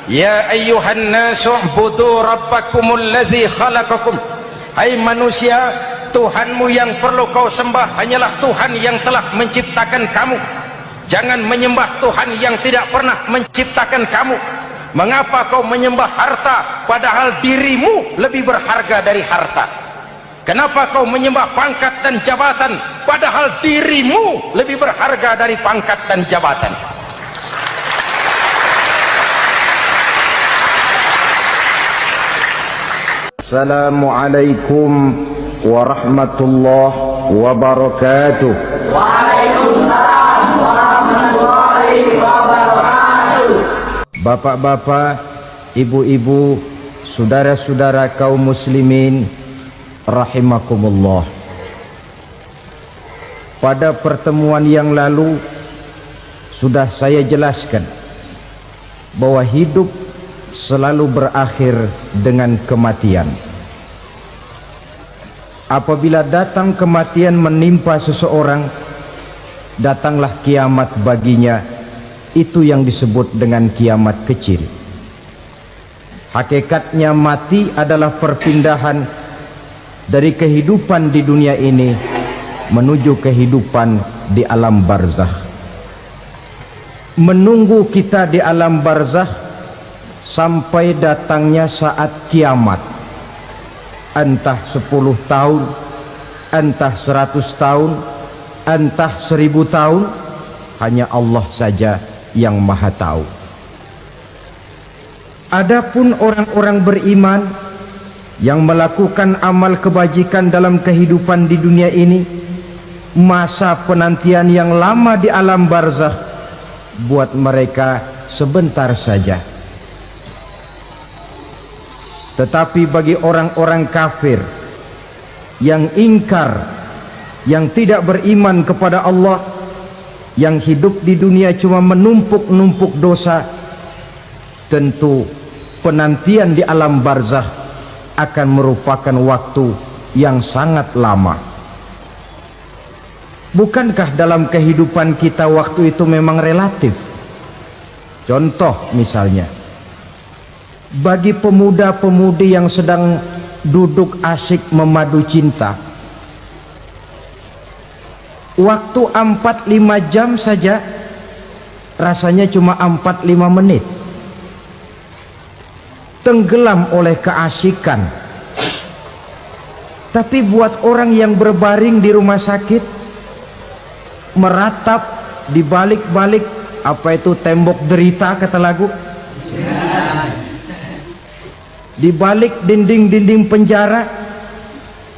Ya ayyuhan nasu ubudu rabbakumul ladzi khalaqakum. Hai manusia, Tuhanmu yang perlu kau sembah hanyalah Tuhan yang telah menciptakan kamu. Jangan menyembah Tuhan yang tidak pernah menciptakan kamu. Mengapa kau menyembah harta padahal dirimu lebih berharga dari harta? Kenapa kau menyembah pangkat dan jabatan padahal dirimu lebih berharga dari pangkat dan jabatan? Assalamualaikum warahmatullahi wabarakatuh. Waalaikumsalam warahmatullahi wabarakatuh. Bapak-bapak, ibu-ibu, saudara-saudara kaum muslimin rahimakumullah. Pada pertemuan yang lalu sudah saya jelaskan bahwa hidup selalu berakhir dengan kematian. Apabila datang kematian menimpa seseorang, datanglah kiamat baginya. Itu yang disebut dengan kiamat kecil. Hakikatnya mati adalah perpindahan dari kehidupan di dunia ini menuju kehidupan di alam barzakh. Menunggu kita di alam barzakh sampai datangnya saat kiamat, entah 10 tahun, entah 100 tahun, entah 1000 tahun, hanya Allah saja yang maha tahu. Adapun orang-orang beriman yang melakukan amal kebajikan dalam kehidupan di dunia ini, masa penantian yang lama di alam barzakh buat mereka sebentar saja. Tetapi bagi orang-orang kafir yang ingkar, yang tidak beriman kepada Allah, yang hidup di dunia cuma menumpuk-numpuk dosa, tentu penantian di alam barzakh akan merupakan waktu yang sangat lama. Bukankah dalam kehidupan kita waktu itu memang relatif? Contoh misalnya, bagi pemuda-pemudi yang sedang duduk asyik memadu cinta, waktu 4-5 jam saja rasanya cuma 4-5 menit, tenggelam oleh keasikan. Tapi buat orang yang berbaring di rumah sakit, meratap di balik-balik apa itu tembok derita kata lagu, di balik dinding-dinding penjara,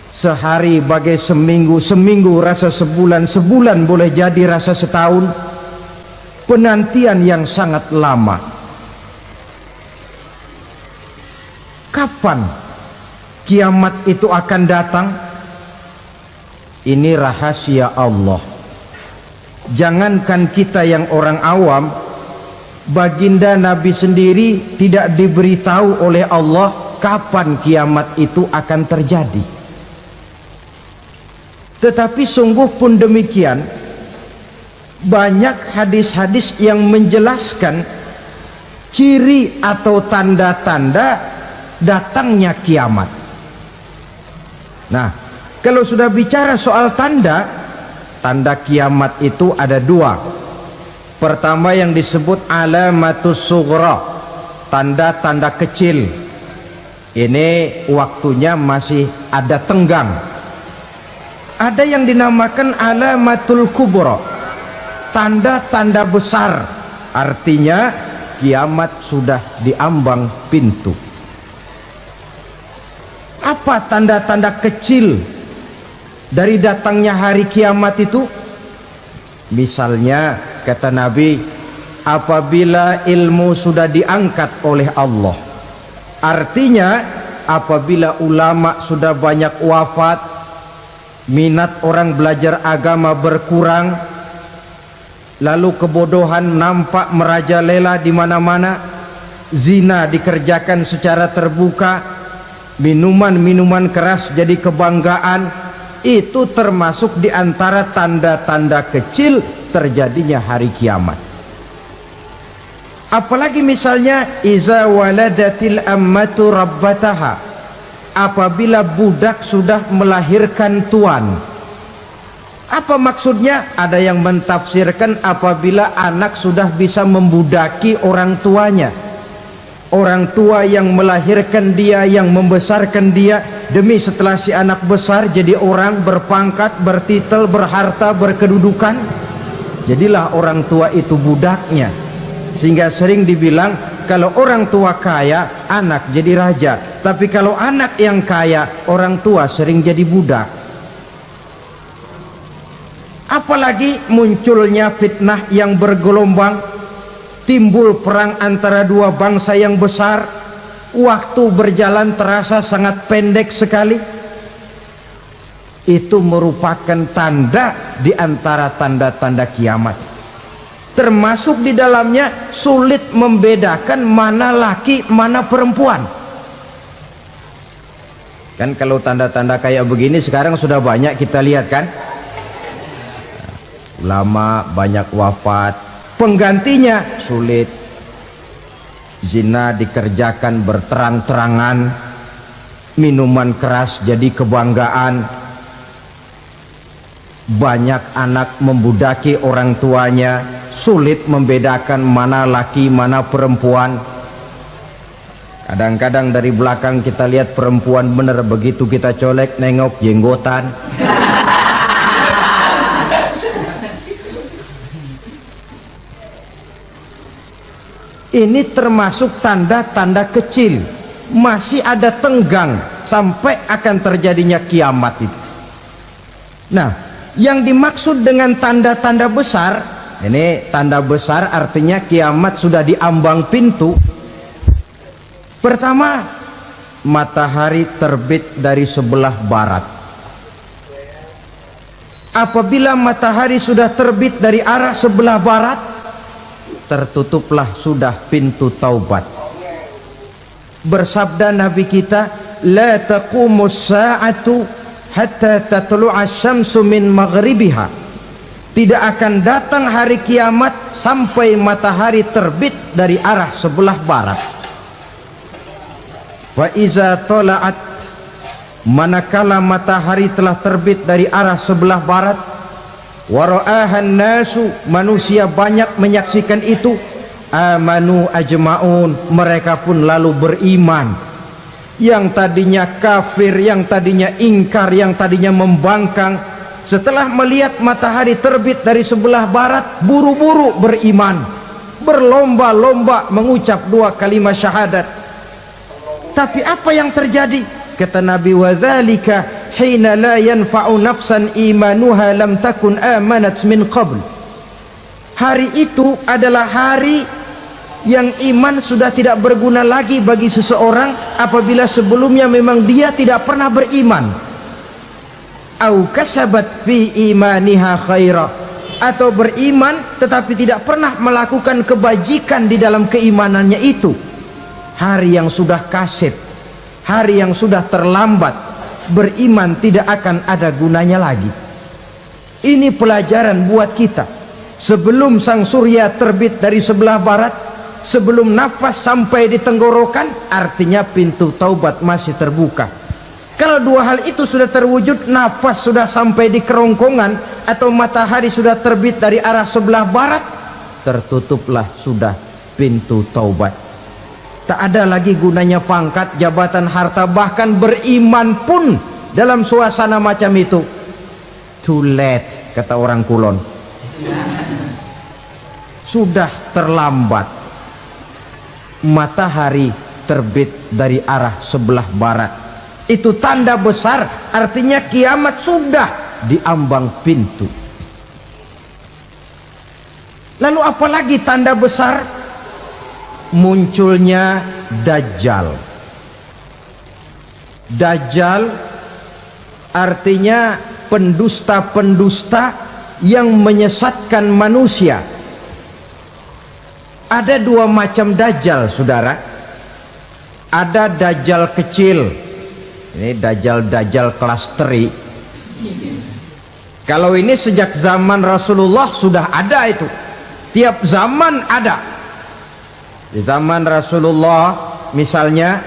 sehari bagai seminggu, seminggu rasa sebulan, sebulan boleh jadi rasa setahun. Penantian yang sangat lama. Kapan kiamat itu akan datang? Ini rahasia Allah. Jangankan kita yang orang awam, baginda Nabi sendiri tidak diberitahu oleh Allah kapan kiamat itu akan terjadi. Tetapi sungguh pun demikian, banyak hadis-hadis yang menjelaskan ciri atau tanda-tanda datangnya kiamat. Nah, kalau sudah bicara soal tanda, tanda kiamat itu ada 2. Pertama yang disebut alamatus sughra, tanda-tanda kecil. Ini waktunya masih ada tenggang. Ada yang dinamakan alamatul kubra, tanda-tanda besar, artinya kiamat sudah diambang pintu. Apa tanda-tanda kecil dari datangnya hari kiamat itu? Misalnya kata Nabi, apabila ilmu sudah diangkat oleh Allah, artinya apabila ulama sudah banyak wafat, minat orang belajar agama berkurang, lalu kebodohan nampak merajalela di mana-mana, zina dikerjakan secara terbuka, minuman-minuman keras jadi kebanggaan, itu termasuk di antara tanda-tanda kecil terjadinya hari kiamat. Apalagi misalnya iza waladatil ammatu rabbataha, apabila budak sudah melahirkan tuan. Apa maksudnya? Ada yang mentafsirkan apabila anak sudah bisa membudaki orang tuanya. Orang tua yang melahirkan dia, yang membesarkan dia, demi setelah si anak besar jadi orang berpangkat, bertitel, berharta, berkedudukan, jadilah orang tua itu budaknya. Sehingga sering dibilang kalau orang tua kaya, anak jadi raja. Tapi kalau anak yang kaya, orang tua sering jadi budak. Apalagi munculnya fitnah yang bergelombang, timbul perang antara dua bangsa yang besar, waktu berjalan terasa sangat pendek sekali. Itu merupakan tanda di antara tanda-tanda kiamat. Termasuk di dalamnya sulit membedakan mana laki mana perempuan. Kan kalau tanda-tanda kayak begini sekarang sudah banyak kita lihat kan. Ulama banyak wafat, penggantinya sulit. Zina dikerjakan berterang-terangan, minuman keras jadi kebanggaan, banyak anak membudaki orang tuanya, sulit membedakan mana laki mana perempuan. Kadang-kadang dari belakang kita lihat perempuan bener, begitu kita colek nengok jenggotan. Ini termasuk tanda-tanda kecil, masih ada tenggang sampai akan terjadinya kiamat itu. Nah, yang dimaksud dengan tanda-tanda besar, ini tanda besar artinya kiamat sudah diambang pintu. Pertama, matahari terbit dari sebelah barat. Apabila matahari sudah terbit dari arah sebelah barat, tertutuplah sudah pintu taubat. Bersabda Nabi kita, la taqumus sa'atu hatta tatlu'a syamsu min maghribiha. Tidak akan datang hari kiamat sampai matahari terbit dari arah sebelah barat. Fa iza tala'at, manakala matahari telah terbit dari arah sebelah barat, wara'ahan nasu, manusia banyak menyaksikan itu, amanu ajma'un, mereka pun lalu beriman. Yang tadinya kafir, yang tadinya ingkar, yang tadinya membangkang, setelah melihat matahari terbit dari sebelah barat, buru-buru beriman, berlomba-lomba mengucap dua kalimat syahadat. Tapi apa yang terjadi? Kata Nabi, wadzalika hina la yanfa'u nafsan imanuha lam takun amanat min qabl. Hari itu adalah hari yang iman sudah tidak berguna lagi bagi seseorang apabila sebelumnya memang dia tidak pernah beriman. Au kasabat fi imaniha khaira, atau beriman tetapi tidak pernah melakukan kebajikan di dalam keimanannya itu. Hari yang sudah kasib, hari yang sudah terlambat, beriman tidak akan ada gunanya lagi. Ini pelajaran buat kita. Sebelum sang surya terbit dari sebelah barat, sebelum nafas sampai di tenggorokan, artinya pintu taubat masih terbuka. Kalau dua hal itu sudah terwujud, nafas sudah sampai di kerongkongan atau matahari sudah terbit dari arah sebelah barat, tertutuplah sudah pintu taubat. Tak ada lagi gunanya pangkat, jabatan, harta, bahkan beriman pun dalam suasana macam itu too late, kata orang Kulon. Sudah terlambat. Matahari terbit dari arah sebelah barat, itu tanda besar, artinya kiamat sudah diambang pintu. Lalu apalagi tanda besar? Munculnya Dajjal. Dajjal artinya pendusta-pendusta yang menyesatkan manusia. Ada dua macam Dajjal, saudara. Ada Dajjal kecil, ini Dajjal kelas teri. Kalau ini sejak zaman Rasulullah sudah ada itu, tiap zaman ada. Di zaman Rasulullah misalnya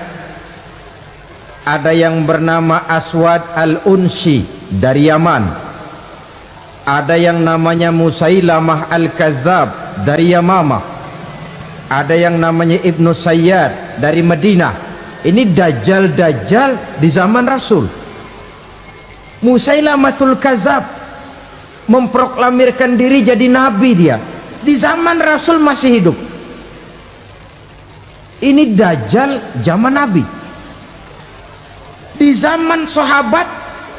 ada yang bernama Aswad al-Unsi dari Yaman, ada yang namanya Musailamah al-Kazzab dari Yamamah, ada yang namanya Ibnu Sayyad dari Madinah. Ini dajjal-dajjal di zaman Rasul. Musailamatul Kazzab memproklamirkan diri jadi nabi, dia di zaman Rasul masih hidup. Ini dajjal zaman Nabi. Di zaman sahabat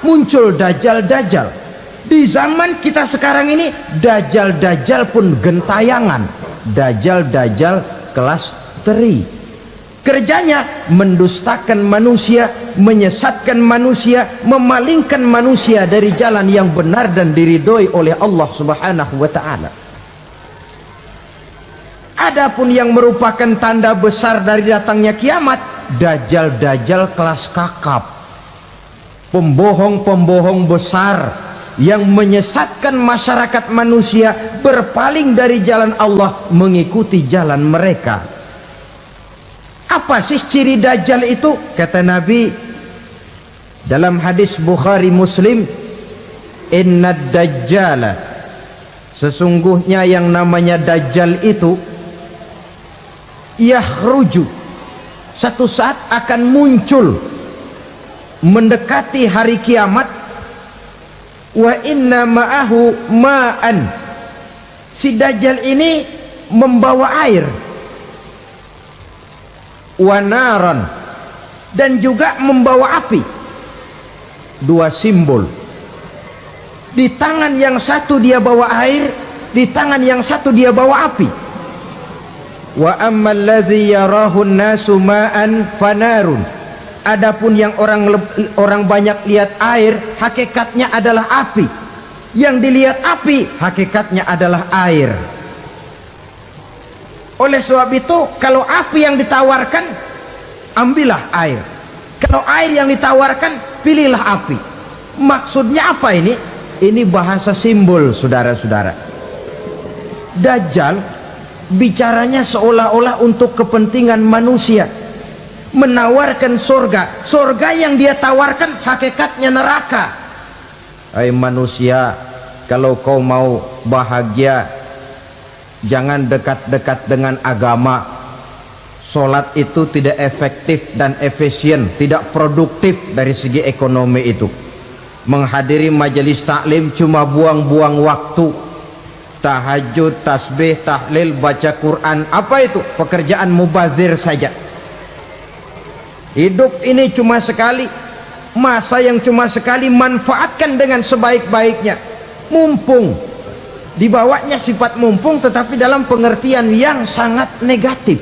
muncul dajjal-dajjal. Di zaman kita sekarang ini dajjal-dajjal pun gentayangan. Dajjal-dajjal kelas teri. Kerjanya mendustakan manusia, menyesatkan manusia, memalingkan manusia dari jalan yang benar dan diridhoi oleh Allah Subhanahu wa taala. Adapun yang merupakan tanda besar dari datangnya kiamat, dajjal-dajjal kelas kakap, pembohong-pembohong besar yang menyesatkan masyarakat manusia berpaling dari jalan Allah mengikuti jalan mereka. Apa sih ciri dajjal itu? Kata Nabi dalam hadis Bukhari Muslim, innad dajjala, sesungguhnya yang namanya dajjal itu yakhruju, satu saat akan muncul mendekati hari kiamat. Wa inna ma'ahu ma'an, si dajjal ini membawa air, wa naran, dan juga membawa api. Dua simbol. Di tangan yang satu dia bawa air, di tangan yang satu dia bawa api. Wa ammal ladzi yarahu an-nasu ma'an fanarun, adapun yang orang banyak lihat air, hakikatnya adalah api. Yang dilihat api, hakikatnya adalah air. Oleh sebab itu, kalau api yang ditawarkan, ambillah air. Kalau air yang ditawarkan, pilihlah api. Maksudnya apa ini? Ini bahasa simbol, saudara-saudara. Dajjal bicaranya seolah-olah untuk kepentingan manusia, menawarkan surga. Surga yang dia tawarkan hakikatnya neraka. Hai manusia, kalau kau mau bahagia, jangan dekat-dekat dengan agama. Solat itu tidak efektif dan efisien, tidak produktif dari segi ekonomi itu. Menghadiri majelis taklim cuma buang-buang waktu. Tahajud, tasbih, tahlil, baca Quran, apa itu? Pekerjaan mubazir saja. Hidup ini cuma sekali, masa yang cuma sekali, manfaatkan dengan sebaik-baiknya. Mumpung, dibawanya sifat mumpung, tetapi dalam pengertian yang sangat negatif.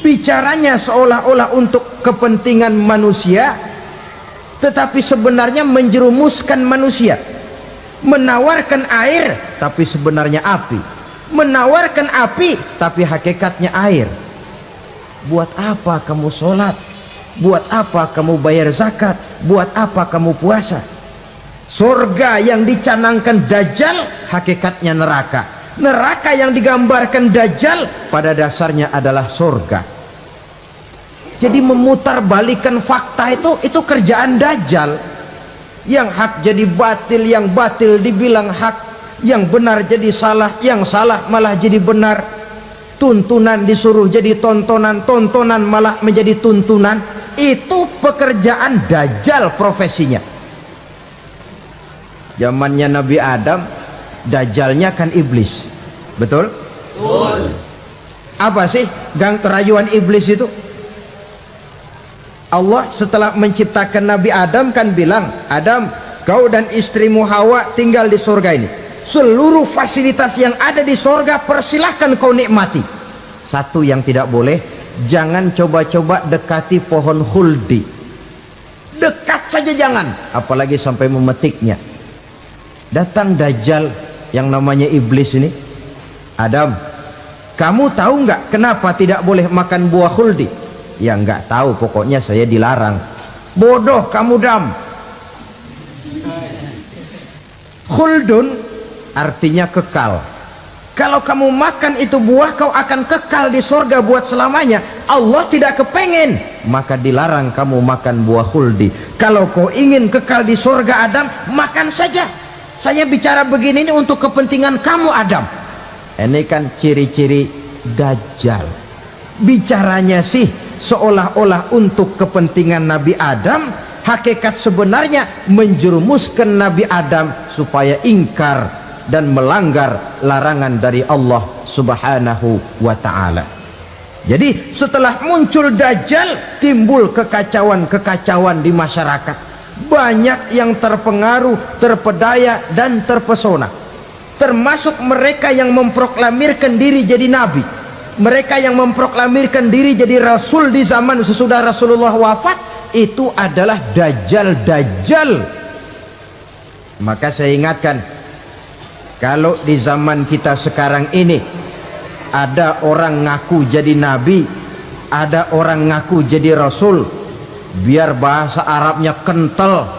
Bicaranya seolah-olah untuk kepentingan manusia, tetapi sebenarnya menjerumuskan manusia. Menawarkan air tapi sebenarnya api, menawarkan api tapi hakikatnya air. Buat apa kamu sholat? Buat apa kamu bayar zakat? Buat apa kamu puasa? Surga yang dicanangkan dajjal hakikatnya neraka. Neraka yang digambarkan dajjal pada dasarnya adalah surga. Jadi memutarbalikan fakta itu kerjaan dajjal. Yang hak jadi batil, yang batil dibilang hak, yang benar jadi salah, yang salah malah jadi benar. Tuntunan disuruh jadi tontonan, tontonan malah menjadi tuntunan. Itu pekerjaan dajjal profesinya. Zamannya Nabi Adam, dajjalnya kan iblis. Betul? Betul. Apa sih gang kerayuan iblis itu? Allah setelah menciptakan Nabi Adam kan bilang, Adam, kau dan istrimu Hawa tinggal di surga ini. Seluruh fasilitas yang ada di surga persilahkan kau nikmati. Satu yang tidak boleh, jangan coba-coba dekati pohon khuldi. Dekat saja jangan, apalagi sampai memetiknya. Datang dajjal yang namanya iblis ini. Adam, kamu tahu nggak kenapa tidak boleh makan buah khuldi? Ya nggak tahu, pokoknya saya dilarang. Bodoh kamu Dam. Khuldun artinya kekal. Kalau kamu makan itu buah, kau akan kekal di surga buat selamanya. Allah tidak kepengen, maka dilarang kamu makan buah khuldi. Kalau kau ingin kekal di surga Adam, makan saja. Saya bicara begini ini untuk kepentingan kamu Adam. Ini kan ciri-ciri Dajjal. Bicaranya sih seolah-olah untuk kepentingan Nabi Adam, hakikat sebenarnya menjerumuskan Nabi Adam supaya ingkar dan melanggar larangan dari Allah Subhanahu wa ta'ala. Jadi setelah muncul Dajjal, timbul kekacauan-kekacauan di masyarakat. Banyak yang terpengaruh, terpedaya dan terpesona, termasuk mereka yang memproklamirkan diri jadi nabi, mereka yang memproklamirkan diri jadi rasul di zaman sesudah Rasulullah wafat. Itu adalah Dajjal. Maka saya ingatkan, kalau di zaman kita sekarang ini ada orang ngaku jadi nabi, ada orang ngaku jadi rasul, biar bahasa Arabnya kental,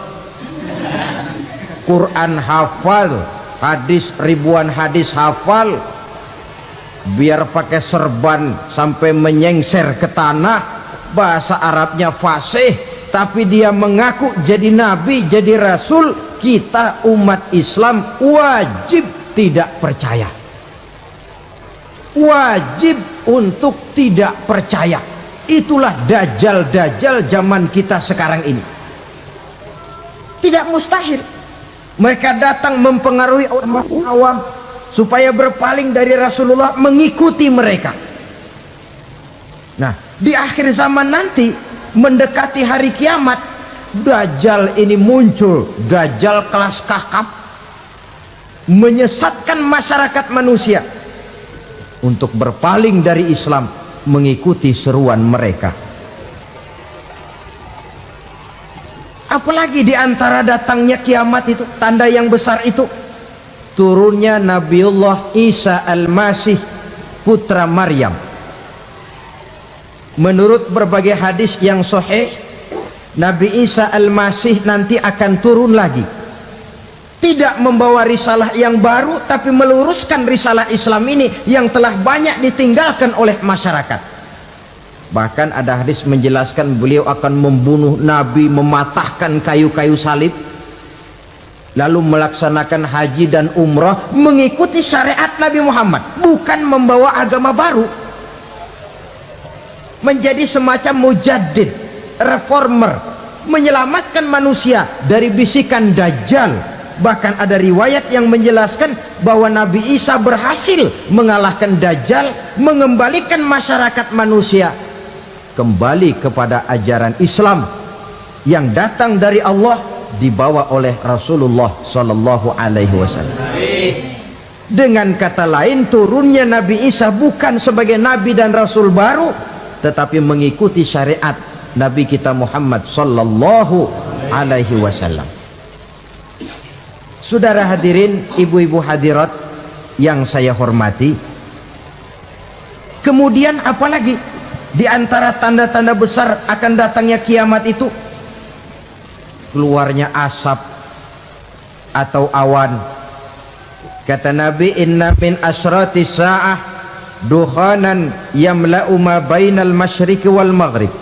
Quran hafal, hadis ribuan hadis hafal, biar pakai serban sampai menyengser ke tanah, bahasa Arabnya fasih, tapi dia mengaku jadi nabi, jadi rasul, kita umat Islam wajib tidak percaya, wajib untuk tidak percaya. Itulah Dajjal zaman kita sekarang ini. Tidak mustahil mereka datang mempengaruhi orang awam supaya berpaling dari Rasulullah, mengikuti mereka. Nah, di akhir zaman nanti mendekati hari kiamat, Dajjal ini muncul, Dajjal kelas kakap, menyesatkan masyarakat manusia untuk berpaling dari Islam, mengikuti seruan mereka. Apalagi di antara datangnya kiamat itu, tanda yang besar itu, turunnya Nabiullah Isa Al-Masih, putra Maryam. Menurut berbagai hadis yang sahih, Nabi Isa Al-Masih nanti akan turun lagi, tidak membawa risalah yang baru, tapi meluruskan risalah Islam ini yang telah banyak ditinggalkan oleh masyarakat. Bahkan ada hadis menjelaskan beliau akan membunuh Nabi, mematahkan kayu-kayu salib, lalu melaksanakan haji dan umrah mengikuti syariat Nabi Muhammad, bukan membawa agama baru, menjadi semacam mujaddid, reformer, menyelamatkan manusia dari bisikan Dajjal. Bahkan ada riwayat yang menjelaskan bahwa Nabi Isa berhasil mengalahkan Dajjal, mengembalikan masyarakat manusia kembali kepada ajaran Islam yang datang dari Allah, dibawa oleh Rasulullah Sallallahu Alaihi Wasallam. Dengan kata lain, turunnya Nabi Isa bukan sebagai Nabi dan Rasul baru, tetapi mengikuti syariat Nabi kita Muhammad Sallallahu Alaihi Wasallam. Saudara hadirin, ibu-ibu hadirat yang saya hormati, kemudian apalagi di antara tanda-tanda besar akan datangnya kiamat itu? Keluarnya asap atau awan. Kata Nabi, inna min asyrati sa'ah dukhanan yamla'u ma bainal masyriqi wal maghrib.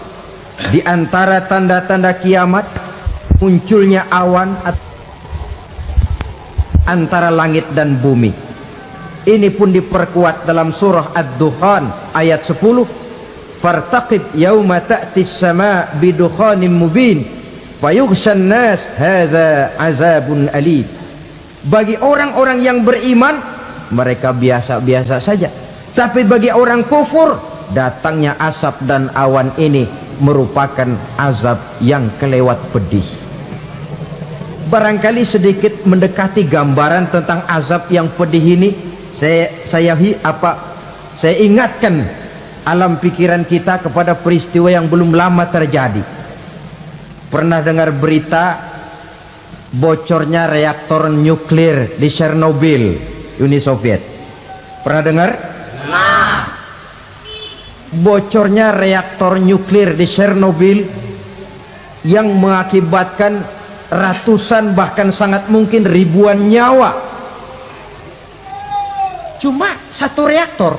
Di antara tanda-tanda kiamat, munculnya awan antara langit dan bumi. Ini pun diperkuat dalam surah Ad-Dukhan ayat 10, fartaqib yauma ta'tis sama bidukhanin mubin fayughshan nas hadza azabun alim. Bagi orang-orang yang beriman, mereka biasa-biasa saja, tapi bagi orang kufur, datangnya asap dan awan ini merupakan azab yang kelewat pedih. Barangkali sedikit mendekati gambaran tentang azab yang pedih ini, saya ingatkan alam pikiran kita kepada peristiwa yang belum lama terjadi. Pernah dengar berita bocornya reaktor nuklir di Chernobyl, Uni Soviet? Pernah dengar? Bocornya reaktor nuklir di Chernobyl yang mengakibatkan ratusan bahkan sangat mungkin ribuan nyawa. Cuma satu reaktor.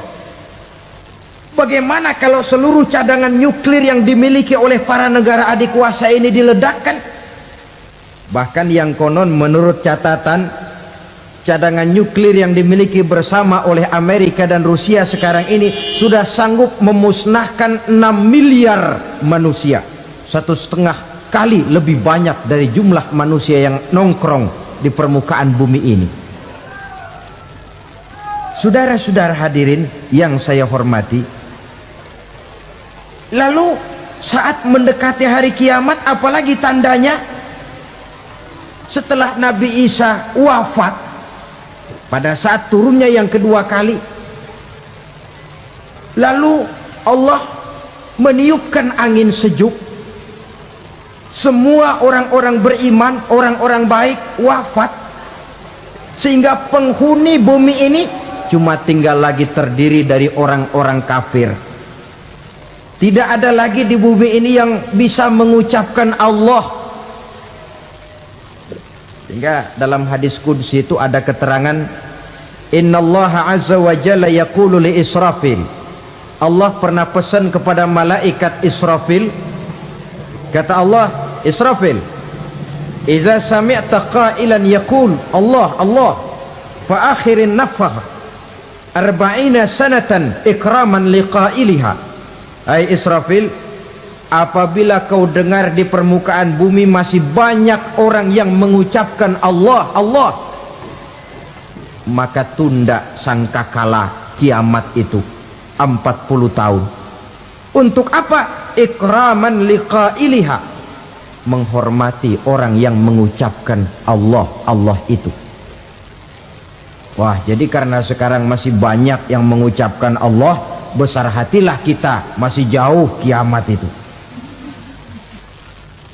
Bagaimana kalau seluruh cadangan nuklir yang dimiliki oleh para negara adik kuasa ini diledakkan? Bahkan yang konon menurut catatan, cadangan nuklir yang dimiliki bersama oleh Amerika dan Rusia sekarang ini sudah sanggup memusnahkan 6 miliar manusia, 1,5 kali lebih banyak dari jumlah manusia yang nongkrong di permukaan bumi ini. Saudara-saudara hadirin yang saya hormati, lalu saat mendekati hari kiamat, apalagi tandanya? Setelah Nabi Isa wafat, pada saat turunnya yang kedua kali, lalu Allah meniupkan angin sejuk. Semua orang-orang beriman, orang-orang baik wafat, sehingga penghuni bumi ini cuma tinggal lagi terdiri dari orang-orang kafir. Tidak ada lagi di bumi ini yang bisa mengucapkan Allah. Sehingga dalam hadis qudsi itu ada keterangan, innallaha azza wa jalla yaqulu li Israfil. Allah pernah pesan kepada malaikat Israfil, kata Allah, Israfil, iza sami'ta qailan yaqul Allah Allah fa akhirin nafakh 40 sanatan ikraman liqailiha. Hai Israfil, apabila kau dengar di permukaan bumi masih banyak orang yang mengucapkan Allah Allah, maka tunda sangkakala kiamat itu 40 tahun. Untuk apa? Ikraman liqailiha, menghormati orang yang mengucapkan Allah Allah itu. Wah, jadi karena sekarang masih banyak yang mengucapkan Allah, besar hatilah kita, masih jauh kiamat itu.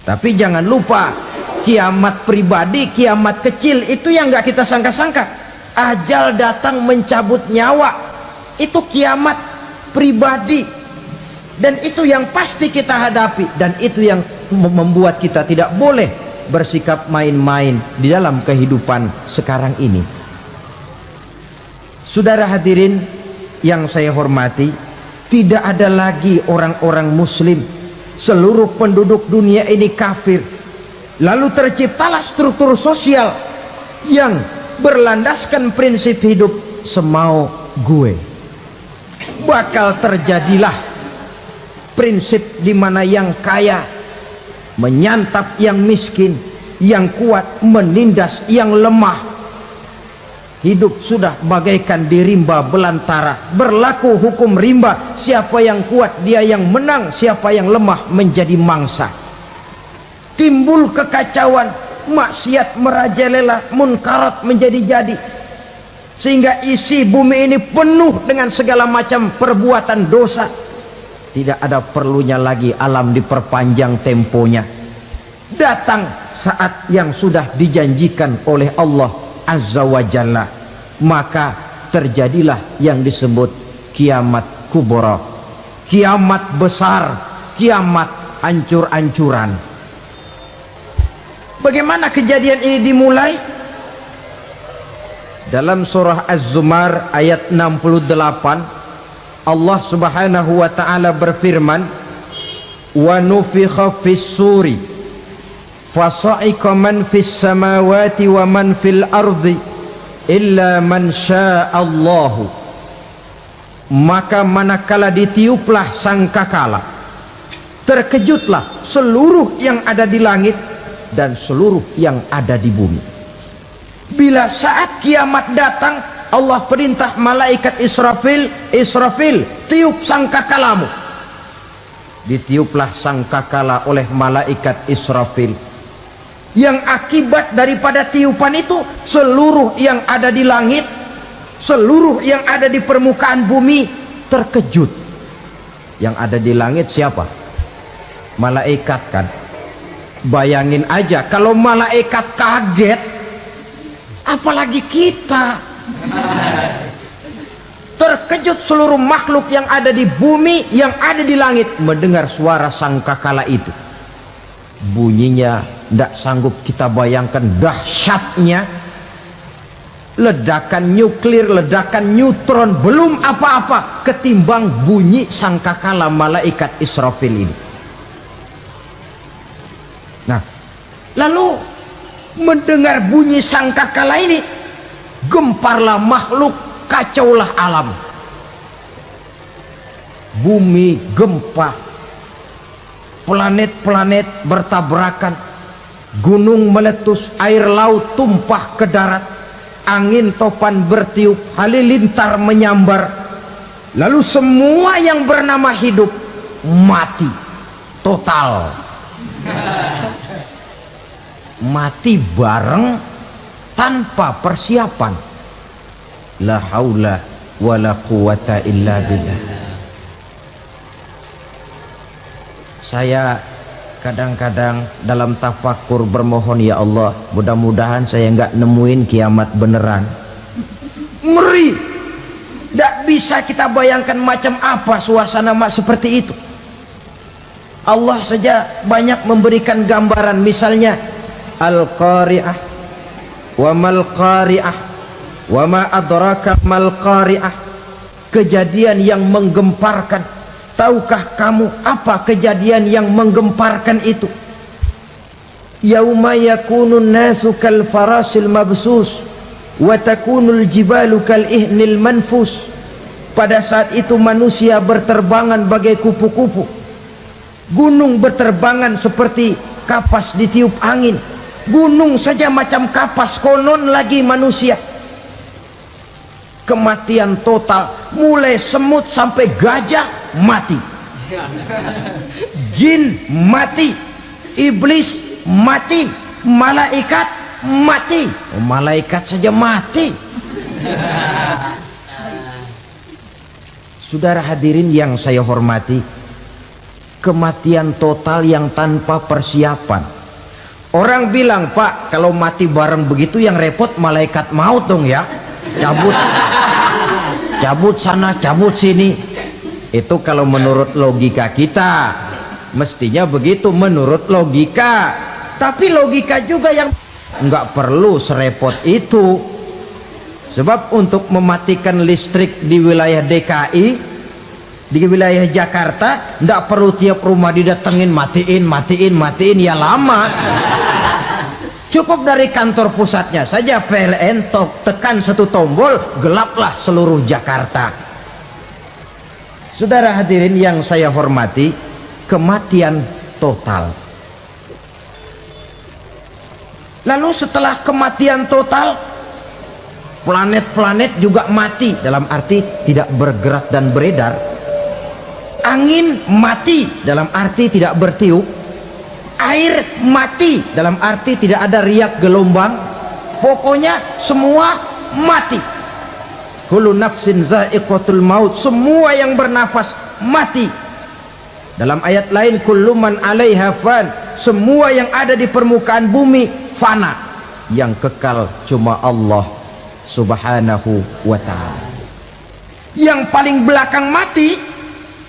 Tapi jangan lupa, kiamat pribadi, kiamat kecil itu yang nggak kita sangka-sangka. Ajal datang mencabut nyawa, itu kiamat pribadi, dan itu yang pasti kita hadapi, dan itu yang membuat kita tidak boleh bersikap main-main di dalam kehidupan sekarang ini. Saudara hadirin yang saya hormati, tidak ada lagi orang-orang muslim. Seluruh penduduk dunia ini kafir. Lalu terciptalah struktur sosial yang berlandaskan prinsip hidup semau gue. Bakal terjadilah prinsip di mana yang kaya menyantap yang miskin, yang kuat menindas yang lemah. Hidup sudah bagaikan di rimba belantara, berlaku hukum rimba. Siapa yang kuat dia yang menang, siapa yang lemah menjadi mangsa. Timbul kekacauan, maksiat merajalela, munkarat menjadi-jadi, sehingga isi bumi ini penuh dengan segala macam perbuatan dosa. Tidak ada perlunya lagi alam diperpanjang temponya. Datang saat yang sudah dijanjikan oleh Allah Azza wa Jalla, maka terjadilah yang disebut kiamat kubra, kiamat besar, kiamat ancur-ancuran. Bagaimana kejadian ini dimulai? Dalam surah Az-Zumar ayat 68, Allah Subhanahu wa taala berfirman, wa nufikha fis suri fasa'iqa man fis samawati wa man fil ardi illa man sya'allahu. Maka manakala ditiuplah sangkakala, terkejutlah seluruh yang ada di langit dan seluruh yang ada di bumi. Bila saat kiamat datang, Allah perintah malaikat Israfil, Israfil, tiup sangkakalamu. Ditiuplah sangkakala oleh malaikat Israfil. Yang akibat daripada tiupan itu, seluruh yang ada di langit, seluruh yang ada di permukaan bumi terkejut. Yang ada di langit siapa? Malaikat kan. Bayangin aja kalau malaikat kaget, apalagi kita. Terkejut seluruh makhluk yang ada di bumi, yang ada di langit mendengar suara sangkakala itu. Bunyinya tidak sanggup kita bayangkan dahsyatnya. ledakan nuklir, ledakan neutron, belum apa-apa ketimbang bunyi sangkakala malaikat Israfil ini. Nah, lalu mendengar bunyi sangkakala ini, gemparlah makhluk, kacaulah alam. Bumi gempa, planet-planet bertabrakan, gunung meletus, air laut tumpah ke darat, angin topan bertiup, halilintar menyambar. Lalu semua yang bernama hidup mati total. Mati bareng tanpa persiapan. La haula wala quwata illa billah. Saya kadang-kadang dalam tafakur bermohon, ya Allah, mudah-mudahan saya nggak nemuin kiamat beneran. Ngeri. Nggak bisa kita bayangkan macam apa suasana seperti itu. Allah saja banyak memberikan gambaran, misalnya Al-Qari'ah, wa mal qari'ah, wa ma adraka mal qari'ah. Kejadian yang menggemparkan. Tahukah kamu apa kejadian yang menggemparkan itu? Yauma yakunun nasu kal farasil mabsus wa takunul jibalu kal ihnil manfus. Pada saat itu manusia berterbangan bagai kupu-kupu, gunung berterbangan seperti kapas ditiup angin. Gunung saja macam kapas, konon lagi manusia. Kematian total, mulai semut sampai gajah mati, jin mati, iblis mati, malaikat mati. Oh, malaikat saja mati. Saudara hadirin yang saya hormati, kematian total yang tanpa persiapan. Orang bilang, Pak, kalau mati bareng begitu yang repot malaikat maut dong ya, cabut sana, cabut sini. Itu kalau menurut logika kita, mestinya begitu menurut logika. Tapi logika juga yang nggak perlu serepot itu. Sebab untuk mematikan listrik di wilayah DKI, di wilayah Jakarta, nggak perlu tiap rumah didatengin, matiin, ya lama. Cukup dari kantor pusatnya saja PLN, tekan satu tombol, gelaplah seluruh Jakarta. Saudara hadirin yang saya hormati, kematian total. Lalu setelah kematian total, planet-planet juga mati, dalam arti tidak bergerak dan beredar. Angin mati, dalam arti tidak bertiup. Air mati, dalam arti tidak ada riak gelombang. Pokoknya semua mati. Kullu nafsin za'iqatul maut, semua yang bernafas mati. Dalam ayat lain, kullu man 'alaiha fan, semua yang ada di permukaan bumi fana. Yang kekal cuma Allah Subhanahu wa ta'ala. Yang paling belakang mati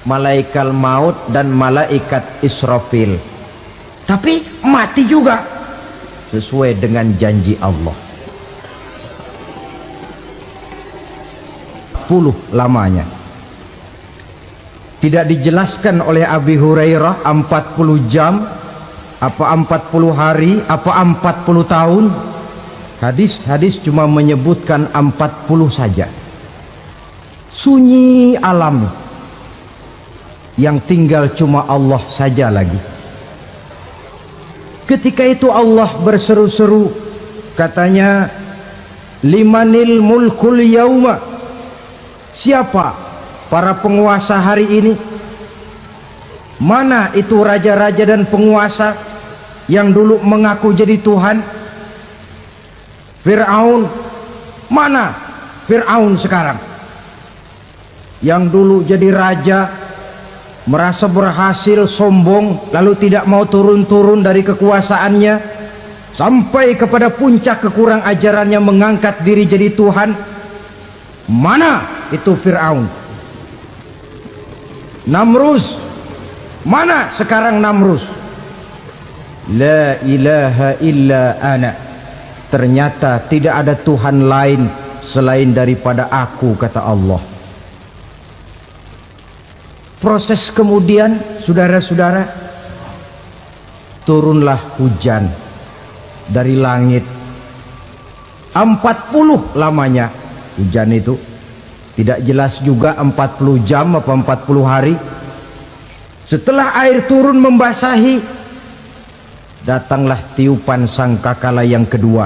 malaikat maut dan malaikat Israfil. Tapi mati juga sesuai dengan janji Allah. 10 lamanya. Tidak dijelaskan oleh Abi Hurairah 40 jam, apa 40 hari, apa 40 tahun. Hadis-hadis cuma menyebutkan 40 saja. Sunyi alam, yang tinggal cuma Allah saja lagi. Ketika itu Allah berseru-seru, katanya, limanil mulkul yauma, siapa para penguasa hari ini? Mana itu raja-raja dan penguasa yang dulu mengaku jadi Tuhan? Fir'aun, mana Fir'aun sekarang? Yang dulu jadi raja, merasa berhasil, sombong, lalu tidak mau turun-turun dari kekuasaannya, sampai kepada puncak kekurang ajarannya mengangkat diri jadi Tuhan. Mana itu Fir'aun? Namrus, mana sekarang Namrus? La ilaha illa ana, ternyata tidak ada Tuhan lain selain daripada aku, kata Allah. Proses kemudian, saudara-saudara, turunlah hujan dari langit. 40 lamanya hujan itu. Tidak jelas juga 40 jam apa 40 hari. Setelah air turun membasahi, datanglah tiupan sangkakala yang kedua.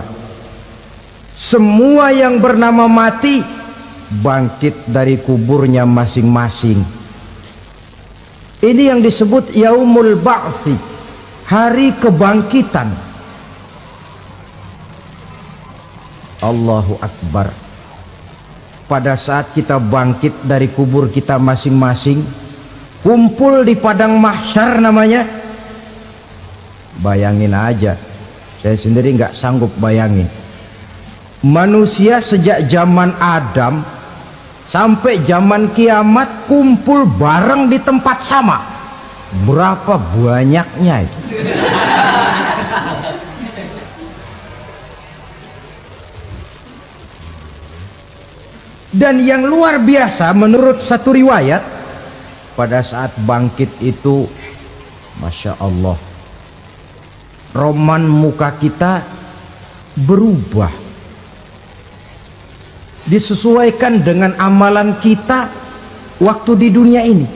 Semua yang bernama mati bangkit dari kuburnya masing-masing. Ini yang disebut Yaumul Ba'thi, hari kebangkitan. Allahu Akbar. Pada saat kita bangkit dari kubur kita masing-masing, kumpul di padang mahsyar namanya. Bayangin aja, saya sendiri nggak sanggup bayangin. Manusia sejak zaman Adam sampai zaman kiamat kumpul bareng di tempat sama. Berapa banyaknya itu? Dan yang luar biasa menurut satu riwayat, pada saat bangkit itu, Masya Allah, roman muka kita berubah, disesuaikan dengan amalan kita waktu di dunia ini.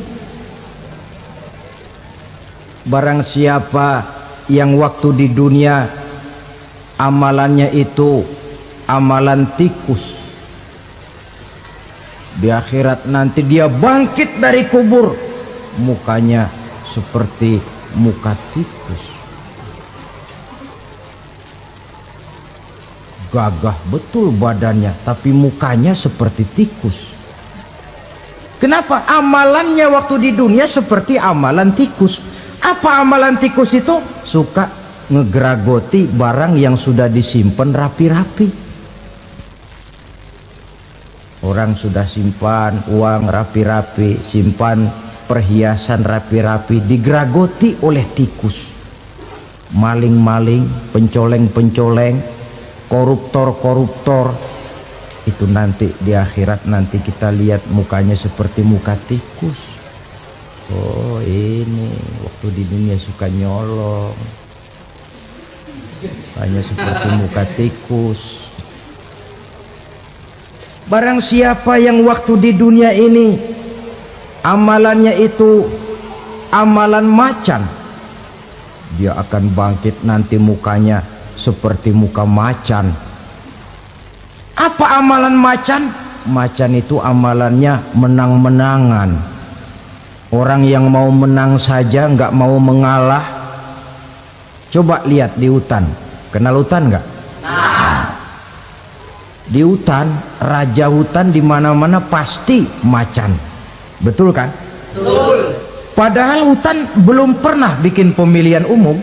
Barang siapa yang waktu di dunia amalannya itu amalan tikus, di akhirat nanti dia bangkit dari kubur, mukanya seperti muka tikus. Gagah betul badannya, tapi mukanya seperti tikus. Kenapa? Amalannya waktu di dunia seperti amalan tikus. Apa amalan tikus itu? Suka ngegeragoti barang yang sudah disimpan rapi-rapi. Orang sudah simpan uang rapi-rapi, simpan perhiasan rapi-rapi, digeragoti oleh tikus. Maling-maling, pencoleng-pencoleng, koruptor-koruptor, itu nanti di akhirat nanti kita lihat mukanya seperti muka tikus. Oh, ini waktu di dunia suka nyolong, hanya seperti muka tikus. Barang siapa yang waktu di dunia ini amalannya itu amalan macan, dia akan bangkit nanti mukanya seperti muka macan. Apa amalan macan? Macan itu amalannya menang-menangan. Orang yang mau menang saja nggak mau mengalah. Coba lihat di hutan, kenal hutan nggak? Di hutan, raja hutan di mana-mana pasti macan, betul kan? Betul. Padahal hutan belum pernah bikin pemilihan umum.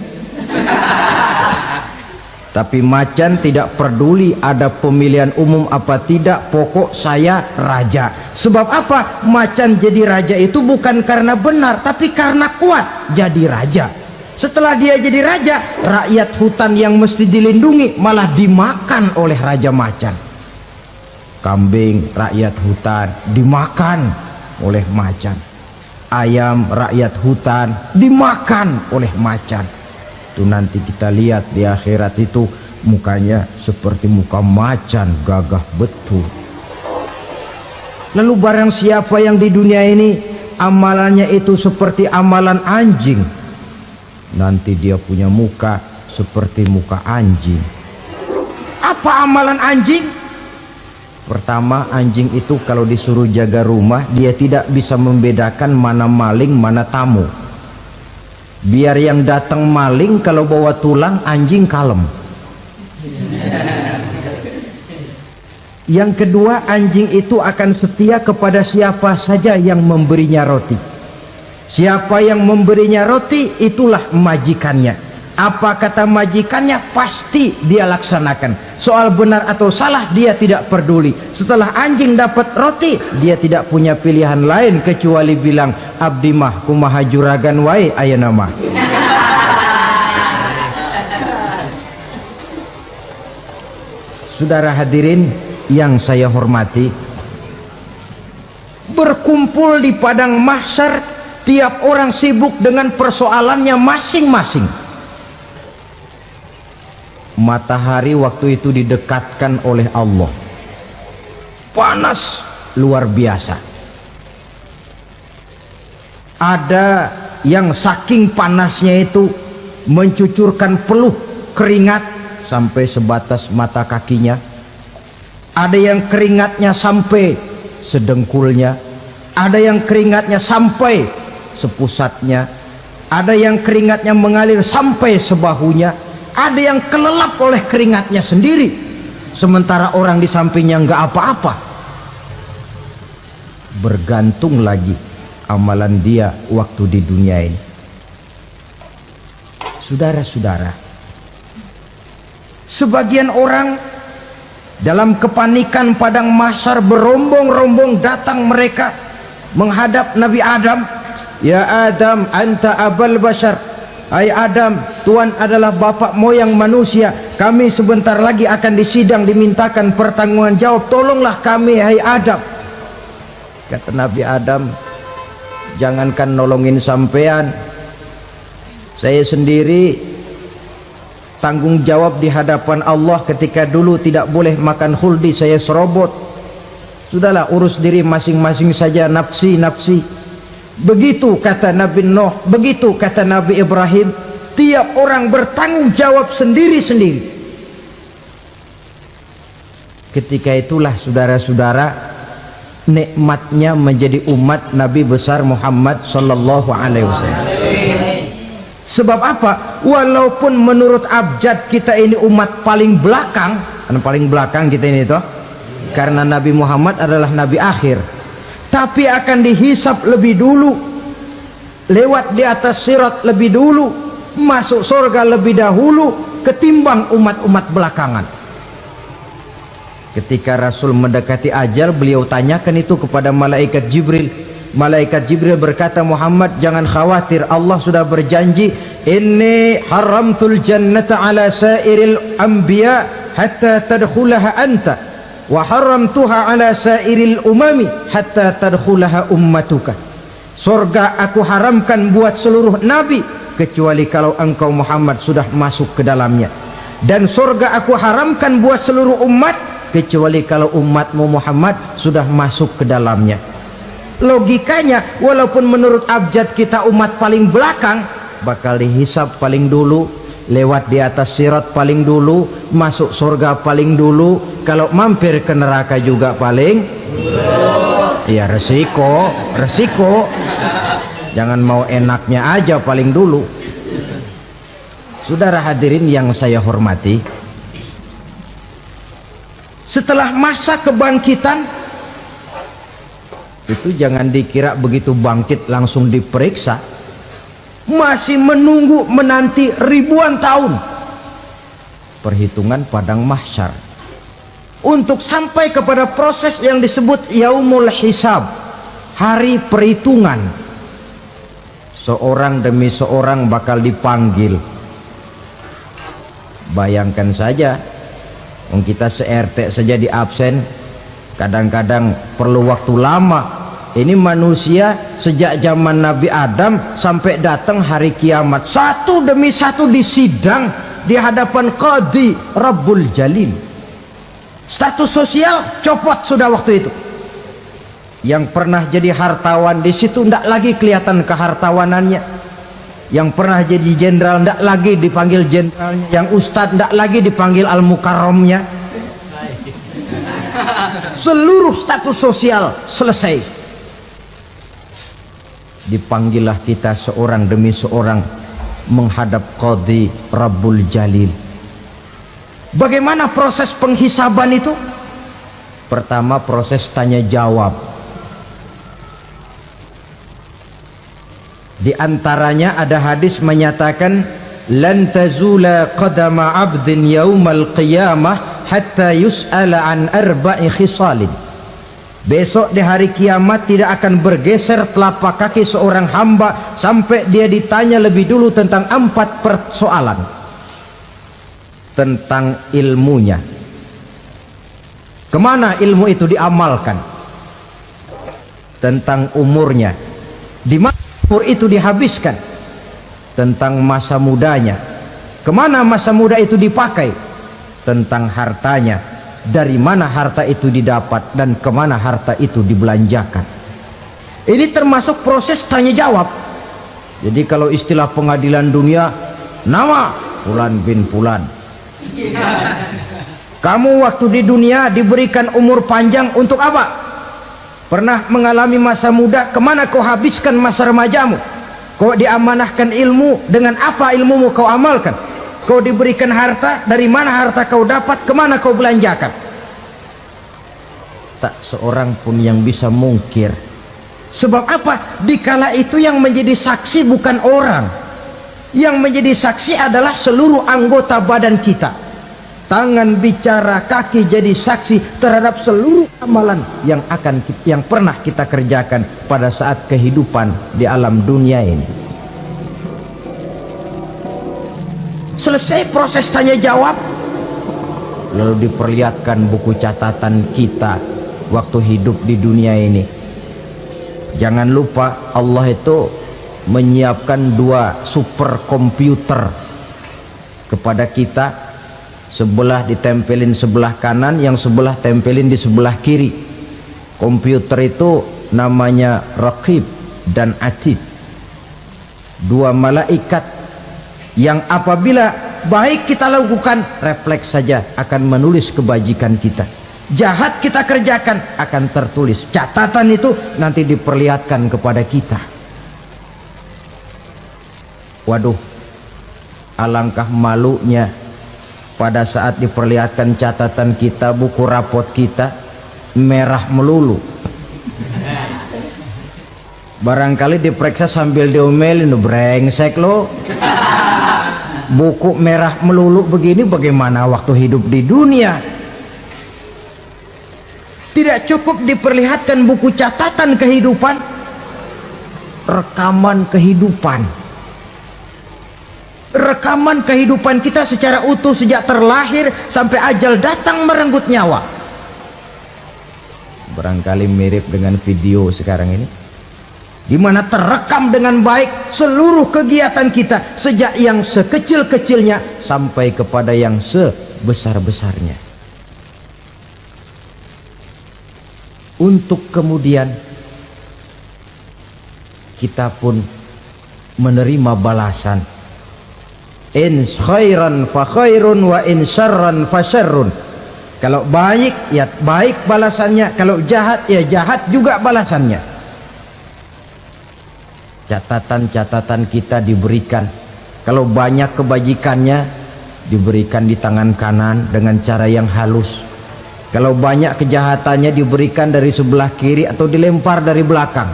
Tapi macan tidak peduli ada pemilihan umum apa tidak, pokok saya raja. Sebab apa? Macan jadi raja itu bukan karena benar, tapi karena kuat jadi raja. Setelah dia jadi raja, rakyat hutan yang mesti dilindungi malah dimakan oleh raja macan. Kambing rakyat hutan dimakan oleh macan. Ayam rakyat hutan dimakan oleh macan. Itu nanti kita lihat di akhirat itu mukanya seperti muka macan, gagah betul. Lalu barang siapa yang di dunia ini amalannya itu seperti amalan anjing, nanti dia punya muka seperti muka anjing. Apa amalan anjing? Pertama, anjing itu kalau disuruh jaga rumah, dia tidak bisa membedakan mana maling, mana tamu. Biar yang datang maling, kalau bawa tulang, anjing kalem. Yang kedua, anjing itu akan setia kepada siapa saja yang memberinya roti. Siapa yang memberinya roti, itulah majikannya. Apa kata majikannya, pasti dia laksanakan. Soal benar atau salah dia tidak peduli. Setelah anjing dapat roti, dia tidak punya pilihan lain kecuali bilang, abdi mah kumaha juragan wae ayeuna mah. Saudara hadirin yang saya hormati, berkumpul di padang mahsyar, tiap orang sibuk dengan persoalannya masing-masing. Matahari waktu itu didekatkan oleh Allah, panas luar biasa. Ada yang saking panasnya itu mencucurkan peluh keringat sampai sebatas mata kakinya. Ada yang keringatnya sampai sedengkulnya, ada yang keringatnya sampai sepusatnya, ada yang keringatnya mengalir sampai sebahunya, ada yang kelelap oleh keringatnya sendiri, sementara orang di sampingnya nggak apa-apa. Bergantung lagi amalan dia waktu di dunia ini. Saudara-saudara, sebagian orang dalam kepanikan padang mahsyar berombong-rombong datang mereka menghadap Nabi Adam. Ya Adam, anta abal bashar. Hai Adam, Tuhan adalah bapak moyang manusia. Kami sebentar lagi akan disidang, dimintakan pertanggungan jawab. Tolonglah kami, hai Adam. Kata Nabi Adam, jangankan nolongin sampean, saya sendiri tanggung jawab di hadapan Allah. Ketika dulu tidak boleh makan khuldi, saya serobot. Sudahlah, urus diri masing-masing saja, nafsi. Begitu kata Nabi Nuh, begitu kata Nabi Ibrahim. Tiap orang bertanggung jawab sendiri-sendiri. Ketika itulah saudara-saudara, nikmatnya menjadi umat Nabi besar Muhammad sallallahu alaihi wasallam. Sebab apa? Walaupun menurut abjad kita ini umat paling belakang, paling belakang kita ini toh, karena Nabi Muhammad adalah Nabi akhir, tapi akan dihisap lebih dulu, lewat di atas sirat lebih dulu, masuk surga lebih dahulu ketimbang umat-umat belakangan. Ketika Rasul mendekati ajal, beliau tanyakan itu kepada malaikat Jibril. Malaikat Jibril berkata, Muhammad jangan khawatir, Allah sudah berjanji, inni haramtul jannata ala sairil anbiya hatta tadkhulaha anta wa haramtuha ala sairil umami hatta tadkhulaha ummatuka. Surga aku haramkan buat seluruh nabi kecuali kalau engkau Muhammad sudah masuk ke dalamnya, dan surga aku haramkan buat seluruh umat kecuali kalau umatmu Muhammad sudah masuk ke dalamnya. Logikanya, walaupun menurut abjad kita umat paling belakang, bakal dihisap paling dulu, lewat di atas sirat paling dulu, masuk surga paling dulu, kalau mampir ke neraka juga paling ya resiko. Jangan mau enaknya aja paling dulu. Saudara hadirin yang saya hormati, setelah masa kebangkitan itu jangan dikira begitu bangkit langsung diperiksa, masih menunggu menanti ribuan tahun perhitungan padang mahsyar untuk sampai kepada proses yang disebut yaumul hisab, hari perhitungan. Seorang demi seorang bakal dipanggil. Bayangkan saja, kita se-RT saja di absen, kadang-kadang perlu waktu lama. Ini manusia sejak zaman Nabi Adam sampai datang hari kiamat, satu demi satu disidang di hadapan Qadhi Rabbul Jalil. Status sosial copot sudah waktu itu. Yang pernah jadi hartawan di situ tidak lagi kelihatan kehartawanannya. Yang pernah jadi jenderal tidak lagi dipanggil jenderalnya. Yang ustadz tidak lagi dipanggil al-mukarramnya. Seluruh status sosial selesai. Dipanggillah kita seorang demi seorang menghadap Qadhi Rabbul Jalil. Bagaimana proses penghisaban itu? Pertama, proses tanya jawab. Di antaranya ada hadis menyatakan, lan tazula qadama 'abdin yaumal qiyamah hatta yus'ala an arba'i khisalin. Besok di hari kiamat tidak akan bergeser telapak kaki seorang hamba sampai dia ditanya lebih dulu tentang 4 persoalan. Tentang ilmunya, kemana ilmu itu diamalkan? Tentang umurnya, di mana umur itu dihabiskan? Tentang masa mudanya, kemana masa muda itu dipakai? Tentang hartanya, dari mana harta itu didapat dan kemana harta itu dibelanjakan. Ini termasuk proses tanya jawab. Jadi kalau istilah pengadilan dunia, nama Fulan bin Fulan, kamu waktu di dunia diberikan umur panjang untuk apa? Pernah mengalami masa muda, kemana kau habiskan masa remajamu? Kau diamanahkan ilmu, dengan apa ilmumu kau amalkan? Kau diberikan harta, dari mana harta kau dapat, kemana kau belanjakan? Tak seorang pun yang bisa mungkir. Sebab apa? Dikala itu yang menjadi saksi bukan orang, yang menjadi saksi adalah seluruh anggota badan kita. Tangan bicara, kaki jadi saksi terhadap seluruh amalan yang pernah kita kerjakan pada saat kehidupan di alam dunia ini. Selesai proses tanya jawab, lalu diperlihatkan buku catatan kita waktu hidup di dunia ini. Jangan lupa Allah itu menyiapkan 2 superkomputer kepada kita, sebelah ditempelin sebelah kanan, yang sebelah tempelin di sebelah kiri. Komputer itu namanya Raqib dan Atid, 2 malaikat yang apabila baik kita lakukan, refleks saja akan menulis kebajikan kita. Jahat kita kerjakan, akan tertulis. Catatan itu nanti diperlihatkan kepada kita. Waduh, alangkah malunya pada saat diperlihatkan catatan kita, buku rapot kita merah melulu. Barangkali diperiksa sambil diomelin, brengsek lo, buku merah melulu begini, bagaimana waktu hidup di dunia? Tidak cukup diperlihatkan buku catatan kehidupan, rekaman kehidupan. Rekaman kehidupan kita secara utuh sejak terlahir sampai ajal datang merenggut nyawa. Barangkali mirip dengan video sekarang ini, di mana terekam dengan baik seluruh kegiatan kita, sejak yang sekecil-kecilnya sampai kepada yang sebesar-besarnya. Untuk kemudian kita pun menerima balasan. In khairan fa khairun wa in syarran fa syarrun. Kalau baik ya baik balasannya, kalau jahat ya jahat juga balasannya. Catatan-catatan kita diberikan. Kalau banyak kebajikannya diberikan di tangan kanan dengan cara yang halus. Kalau banyak kejahatannya diberikan dari sebelah kiri atau dilempar dari belakang.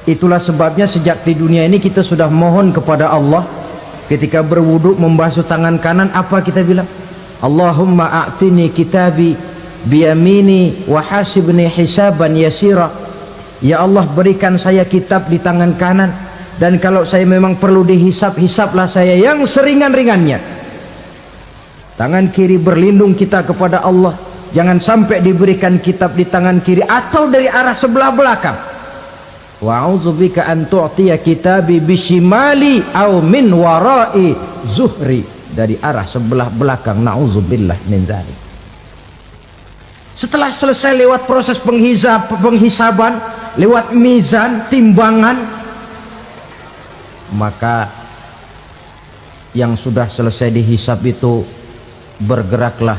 Itulah sebabnya sejak di dunia ini kita sudah mohon kepada Allah. Ketika berwudu membasuh tangan kanan, apa kita bilang? Allahumma a'tini kitabi biyamini wa hasibni hisaban yasira. Ya Allah, berikan saya kitab di tangan kanan, dan kalau saya memang perlu dihisap, hisaplah saya yang seringan-ringannya. Tangan kiri berlindung kita kepada Allah, jangan sampai diberikan kitab di tangan kiri atau dari arah sebelah belakang. Wa'udzubika an tu'tiya kitabi bishimali aw min warai zuhri, dari arah sebelah belakang. Na'udzubillah min dzalik. Setelah selesai lewat proses penghisaban, lewat mizan, timbangan, maka yang sudah selesai dihisab itu bergeraklah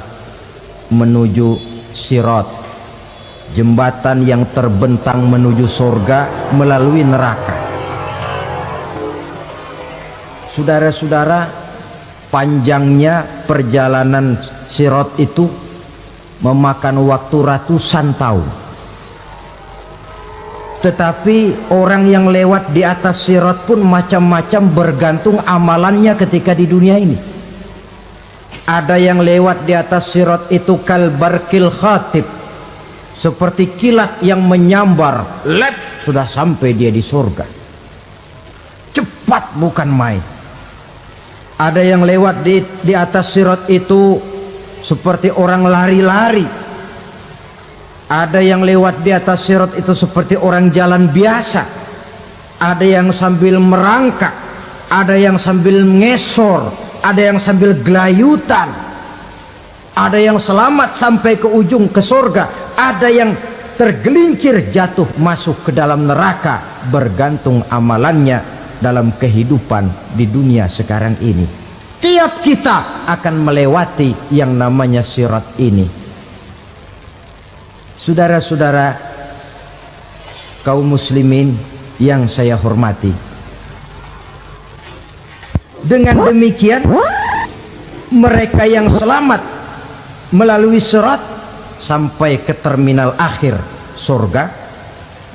menuju sirat, jembatan yang terbentang menuju surga melalui neraka. Saudara-saudara, panjangnya perjalanan sirat itu memakan waktu ratusan tahun. Tetapi orang yang lewat di atas sirat pun macam-macam, bergantung amalannya ketika di dunia ini. Ada yang lewat di atas sirat itu kal barkil khatib, seperti kilat yang menyambar, lep, sudah sampai dia di surga. Cepat bukan main. Ada yang lewat di atas sirat itu seperti orang lari-lari. Ada yang lewat di atas sirat itu seperti orang jalan biasa. Ada yang sambil merangkak, ada yang sambil ngesor, ada yang sambil gelayutan, ada yang selamat sampai ke ujung ke surga, ada yang tergelincir jatuh masuk ke dalam neraka, bergantung amalannya dalam kehidupan di dunia sekarang ini. Tiap kita akan melewati yang namanya sirat ini. Saudara-saudara kaum muslimin yang saya hormati, dengan demikian mereka yang selamat melalui sirat sampai ke terminal akhir surga,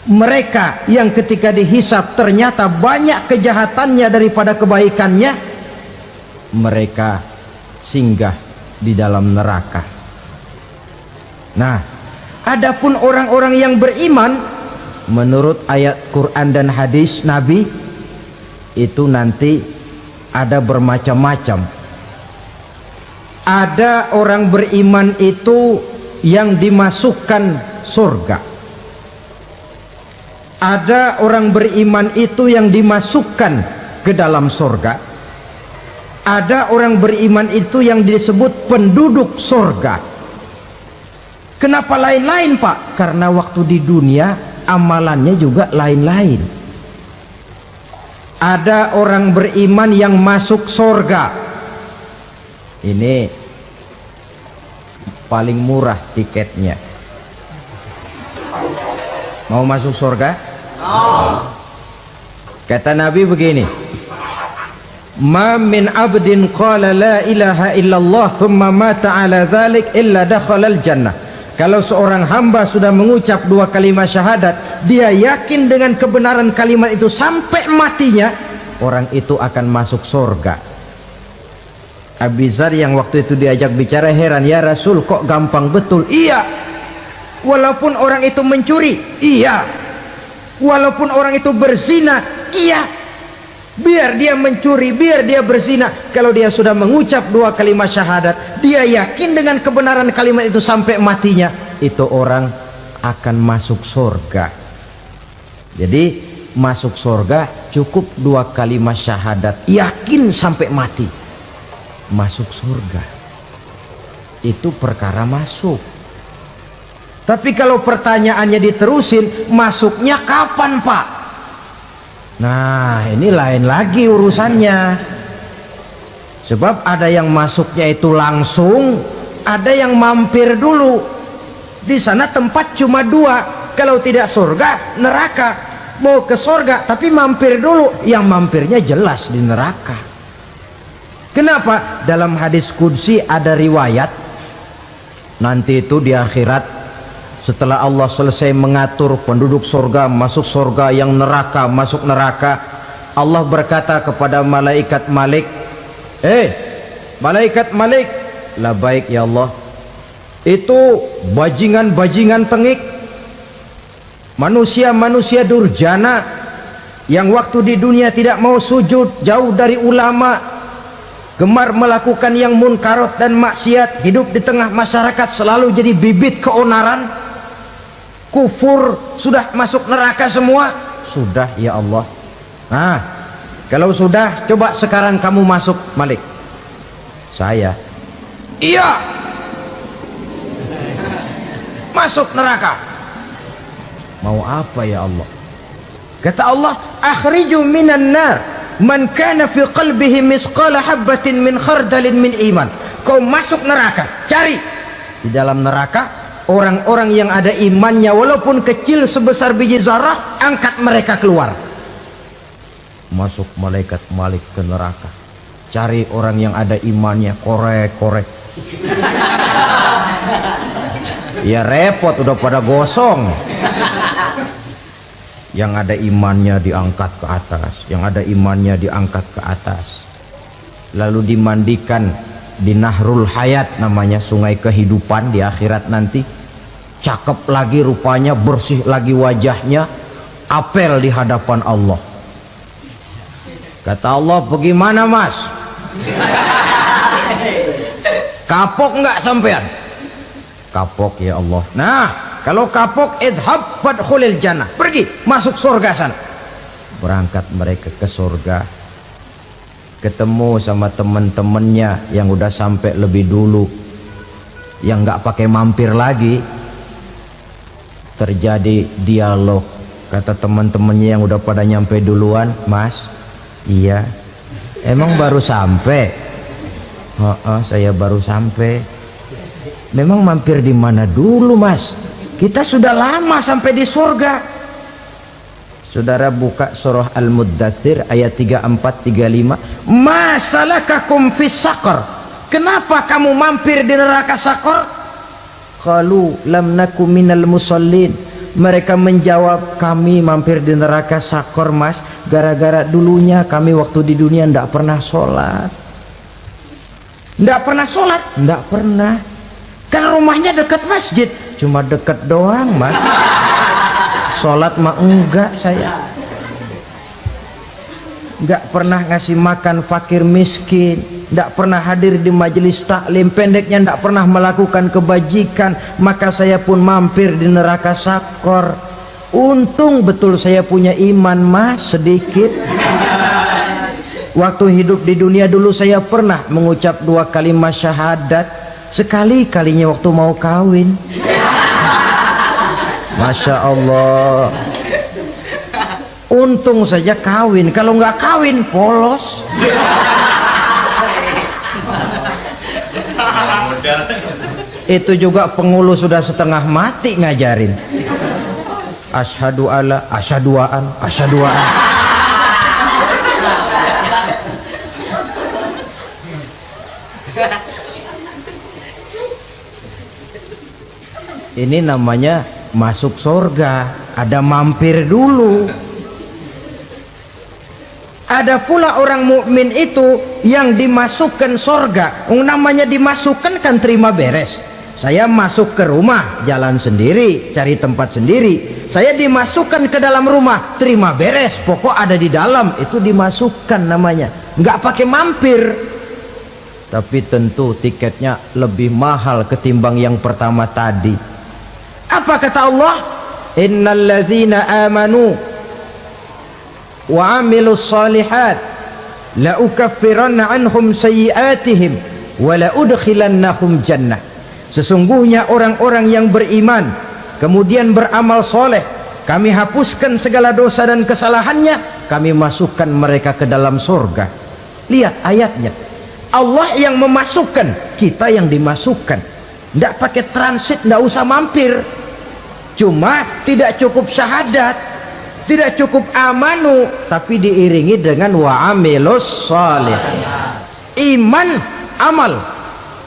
mereka yang ketika dihisab ternyata banyak kejahatannya daripada kebaikannya, mereka singgah di dalam neraka. Nah, adapun orang-orang yang beriman menurut ayat Quran dan hadis Nabi itu nanti ada bermacam-macam. Ada orang beriman itu yang dimasukkan surga. Ada orang beriman itu yang dimasukkan ke dalam surga. Ada orang beriman itu yang disebut penduduk surga. Kenapa lain-lain, Pak? Karena waktu di dunia amalannya juga lain-lain. Ada orang beriman yang masuk surga. Ini paling murah tiketnya. Mau masuk surga? Kata Nabi begini, ma min abdin qala la ilaha illallah thumma mata ala dhalik illa dakhalal jannah. Kalau seorang hamba sudah mengucap dua kalimat syahadat, dia yakin dengan kebenaran kalimat itu sampai matinya, orang itu akan masuk surga. Abi Dzar yang waktu itu diajak bicara heran, ya Rasul kok gampang betul? Iya, walaupun orang itu mencuri, iya, walaupun orang itu berzina, iya, biar dia mencuri, biar dia berzina, kalau dia sudah mengucap dua kalimat syahadat, dia yakin dengan kebenaran kalimat itu sampai matinya, itu orang akan masuk surga. Jadi masuk surga cukup dua kalimat syahadat, yakin sampai mati, masuk surga. Itu perkara masuk. Tapi kalau pertanyaannya diterusin, masuknya kapan, Pak? Nah, ini lain lagi urusannya. Sebab ada yang masuknya itu langsung, ada yang mampir dulu. Di sana tempat cuma dua, kalau tidak surga, neraka. Mau ke surga tapi mampir dulu, yang mampirnya jelas di neraka. Kenapa? Dalam hadis qudsi ada riwayat, nanti itu di akhirat, setelah Allah selesai mengatur penduduk surga masuk surga, yang neraka masuk neraka, Allah berkata kepada malaikat Malik, malaikat Malik, labaik ya Allah, itu bajingan-bajingan tengik, manusia-manusia durjana yang waktu di dunia tidak mau sujud, jauh dari ulama, gemar melakukan yang munkarat dan maksiat, hidup di tengah masyarakat selalu jadi bibit keonaran, kufur, sudah masuk neraka semua. Sudah ya Allah. Nah, kalau sudah, coba sekarang kamu masuk, Malik. Saya, iya, masuk neraka. Mau apa ya Allah? Kata Allah, akhriju minan nar man kana fi qalbihi misqala habbatin min khardalin min iman. Kau masuk neraka, cari di dalam neraka orang-orang yang ada imannya walaupun kecil sebesar biji zarah, angkat mereka keluar. Masuk malaikat Malik ke neraka, cari orang yang ada imannya, korek-korek. Ya repot, udah pada gosong. Yang ada imannya diangkat ke atas, yang ada imannya diangkat ke atas, lalu dimandikan di Nahrul Hayat, namanya sungai kehidupan di akhirat nanti. Cakep lagi rupanya, bersih lagi wajahnya, apel di hadapan Allah. Kata Allah, bagaimana mas? Kapok enggak sampean? Kapok ya Allah. Nah, kalau kapok, idhab fadkhulil jannah, pergi masuk surga sana. Berangkat mereka ke surga, ketemu sama teman-temannya yang udah sampai lebih dulu, yang nggak pakai mampir lagi. Terjadi dialog. Kata teman-temannya yang udah pada nyampe duluan, Mas, iya, emang baru sampai? Saya baru sampai. Memang mampir di mana dulu, Mas? Kita sudah lama sampai di surga. Saudara buka surah Al-Muddatsir ayat 34-35. Ma salakakum fis saqar? Kenapa kamu mampir di neraka Saqar? Qalu lam naku minal musallin. Mereka menjawab, kami mampir di neraka Saqar, Mas, gara-gara dulunya kami waktu di dunia ndak pernah sholat. Ndak pernah sholat? Ndak pernah. Kan rumahnya dekat masjid. Cuma dekat doang, Mas. Sholat mah enggak saya. Enggak pernah ngasih makan fakir miskin, enggak pernah hadir di majelis taklim, pendeknya enggak pernah melakukan kebajikan. Maka saya pun mampir di neraka Saqar. Untung betul saya punya iman, Mas, sedikit. Waktu hidup di dunia dulu saya pernah mengucap 2 kalimat syahadat, sekali-kalinya waktu mau kawin. Masya Allah. Untung saja kawin, kalau nggak kawin polos. Itu juga pengulu sudah setengah mati ngajarin. Asyhadu alla, asyaduaan, asyaduaan. Ini namanya masuk surga, ada mampir dulu. Ada pula orang mukmin itu yang dimasukkan surga. Namanya dimasukkan kan terima beres. Saya masuk ke rumah, jalan sendiri, cari tempat sendiri. Saya dimasukkan ke dalam rumah, terima beres, pokok ada di dalam, itu dimasukkan namanya. Nggak pakai mampir. Tapi tentu tiketnya lebih mahal ketimbang yang pertama tadi. Apa kata Allah? Innal ladzina amanu wa amilus solihat la ukaffiranna anhum sayyi'atihim wa la udkhilannahum jannah. Sesungguhnya orang-orang yang beriman kemudian beramal soleh, kami hapuskan segala dosa dan kesalahannya, kami masukkan mereka ke dalam surga. Lihat ayatnya, Allah yang memasukkan, kita yang dimasukkan. Tidak pakai transit, tidak usah mampir. Cuma tidak cukup syahadat, tidak cukup amanu, tapi diiringi dengan wa'amilus salih. Iman, amal.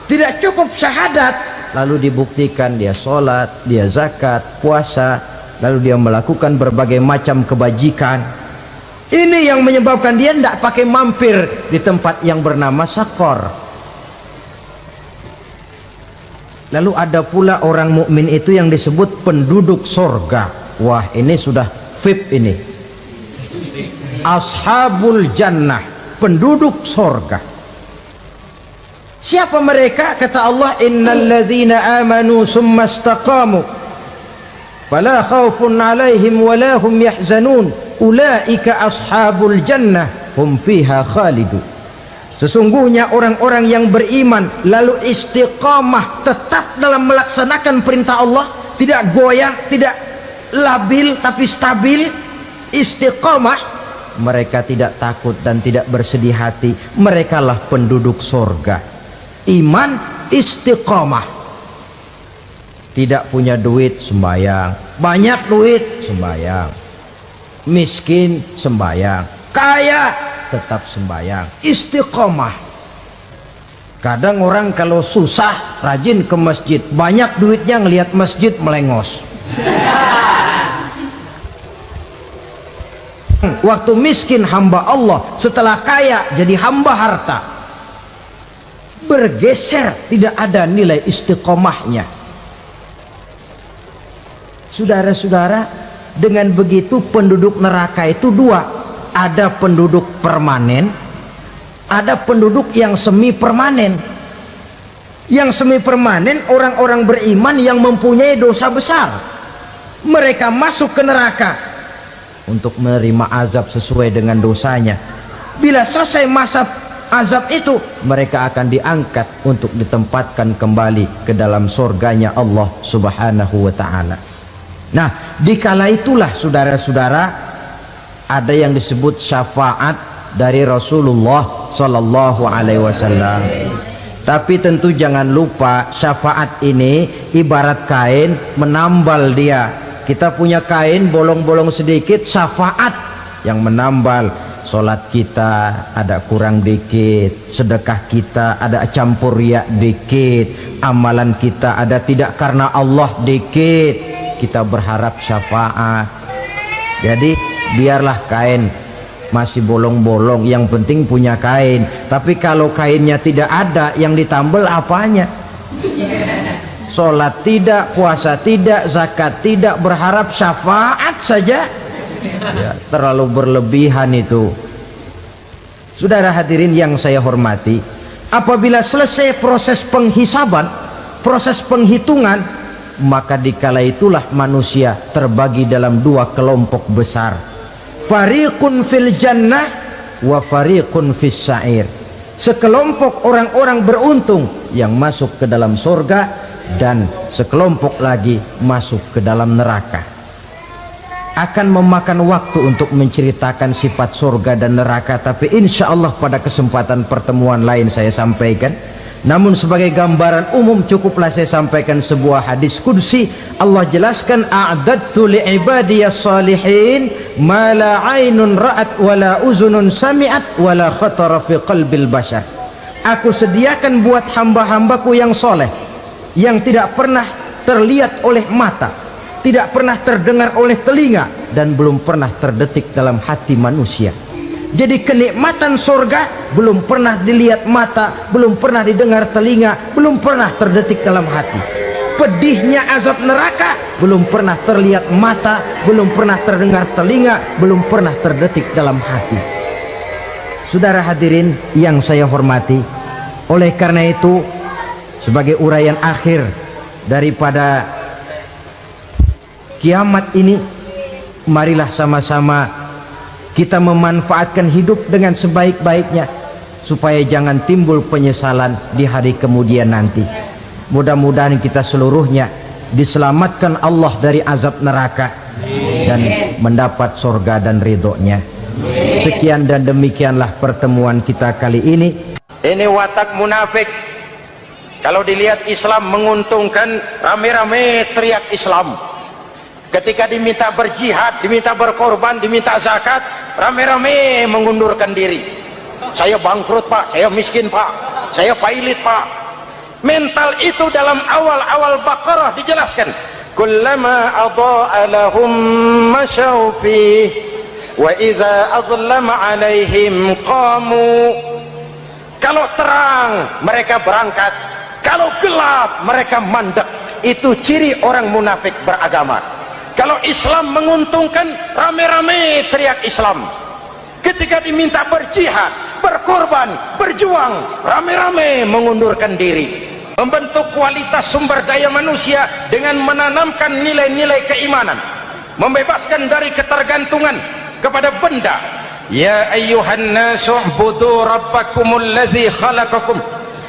Tidak cukup syahadat, lalu dibuktikan dia sholat, dia zakat, puasa, lalu dia melakukan berbagai macam kebajikan. Ini yang menyebabkan dia tidak pakai mampir di tempat yang bernama Saqar. Lalu ada pula orang mukmin itu yang disebut penduduk surga. Wah, ini sudah VIP ini. Ashabul jannah, penduduk surga. Siapa mereka? Kata Allah, innal ladzina amanu summa istaqamu fala khaufun alaihim wala hum yahzanun ulaika ashabul jannah hum fiha khalidun. Sesungguhnya orang-orang yang beriman lalu istiqamah, tetap dalam melaksanakan perintah Allah, tidak goyah, tidak labil tapi stabil, istiqamah, mereka tidak takut dan tidak bersedih hati. Merekalah penduduk surga. Iman, istiqamah. Tidak punya duit, sembayang. Banyak duit, sembayang. Miskin, sembayang. Kaya, tetap sembayang. Istiqomah. Kadang orang kalau susah rajin ke masjid, banyak duitnya ngelihat masjid melengos. Waktu miskin hamba Allah, setelah kaya jadi hamba harta. Bergeser, tidak ada nilai istiqomahnya. Saudara-saudara, dengan begitu penduduk neraka itu dua. Ada penduduk permanen, ada penduduk yang semi permanen. Yang semi permanen orang-orang beriman yang mempunyai dosa besar. Mereka masuk ke neraka untuk menerima azab sesuai dengan dosanya. Bila selesai masa azab itu, mereka akan diangkat untuk ditempatkan kembali ke dalam surganya Allah Subhanahu wa ta'ala. Nah, dikala itulah saudara-saudara, ada yang disebut syafaat dari Rasulullah Sallallahu Alaihi Wasallam. Tapi tentu jangan lupa, syafaat ini ibarat kain menambal dia. Kita punya kain bolong-bolong sedikit, syafaat yang menambal. Solat kita ada kurang dikit, sedekah kita ada campur riak dikit, amalan kita ada tidak karena Allah dikit, kita berharap syafaat. Jadi biarlah kain masih bolong-bolong, yang penting punya kain. Tapi kalau kainnya tidak ada, yang ditambal apanya? Sholat tidak, puasa tidak, zakat tidak, berharap syafaat saja, ya, terlalu berlebihan itu. Saudara hadirin yang saya hormati, apabila selesai proses penghisaban, proses penghitungan, maka dikala itulah manusia terbagi dalam dua kelompok besar. Fariqun fil jannah wa fariqun fis sa'ir. Sekelompok orang-orang beruntung yang masuk ke dalam surga, dan sekelompok lagi masuk ke dalam neraka. Akan memakan waktu untuk menceritakan sifat surga dan neraka, tapi insya Allah pada kesempatan pertemuan lain saya sampaikan. Namun sebagai gambaran umum cukuplah saya sampaikan sebuah hadis qudsi. Allah jelaskan, a'dadtu li'ibadiyas salihin ma la ainun ra'at wa la uzunun sami'at wa la khatara fi qalbil bashar. Aku sediakan buat hamba-hambaku yang soleh, yang tidak pernah terlihat oleh mata, tidak pernah terdengar oleh telinga, dan belum pernah terdetik dalam hati manusia. Jadi kenikmatan surga belum pernah dilihat mata, belum pernah didengar telinga, belum pernah terdetik dalam hati. Pedihnya azab neraka belum pernah terlihat mata, belum pernah terdengar telinga, belum pernah terdetik dalam hati. Saudara hadirin yang saya hormati, oleh karena itu sebagai uraian akhir daripada kiamat ini, marilah sama-sama kita memanfaatkan hidup dengan sebaik-baiknya, supaya jangan timbul penyesalan di hari kemudian nanti. Mudah-mudahan kita seluruhnya diselamatkan Allah dari azab neraka dan mendapat surga dan ridhonya. Sekian dan demikianlah pertemuan kita kali ini. Ini watak munafik. Kalau dilihat Islam menguntungkan, rame-rame teriak Islam. Ketika diminta berjihad, diminta berkorban, diminta zakat, rame-rame mengundurkan diri. Saya bangkrut pak, saya miskin pak, saya pailit pak. Mental itu dalam awal-awal Baqarah dijelaskan. Kullama adha'a lahum masyaw fih wa idza adlama alaihim qamu. Kalau terang mereka berangkat, kalau gelap mereka mandek. Itu ciri orang munafik beragama. Kalau Islam menguntungkan, rame-rame teriak Islam. Ketika diminta berjihad, berkorban, berjuang, rame-rame mengundurkan diri. Membentuk kualitas sumber daya manusia dengan menanamkan nilai-nilai keimanan, membebaskan dari ketergantungan kepada benda. Ya ayyuhan nasu u'budu rabbakumul ladzi khalaqakum.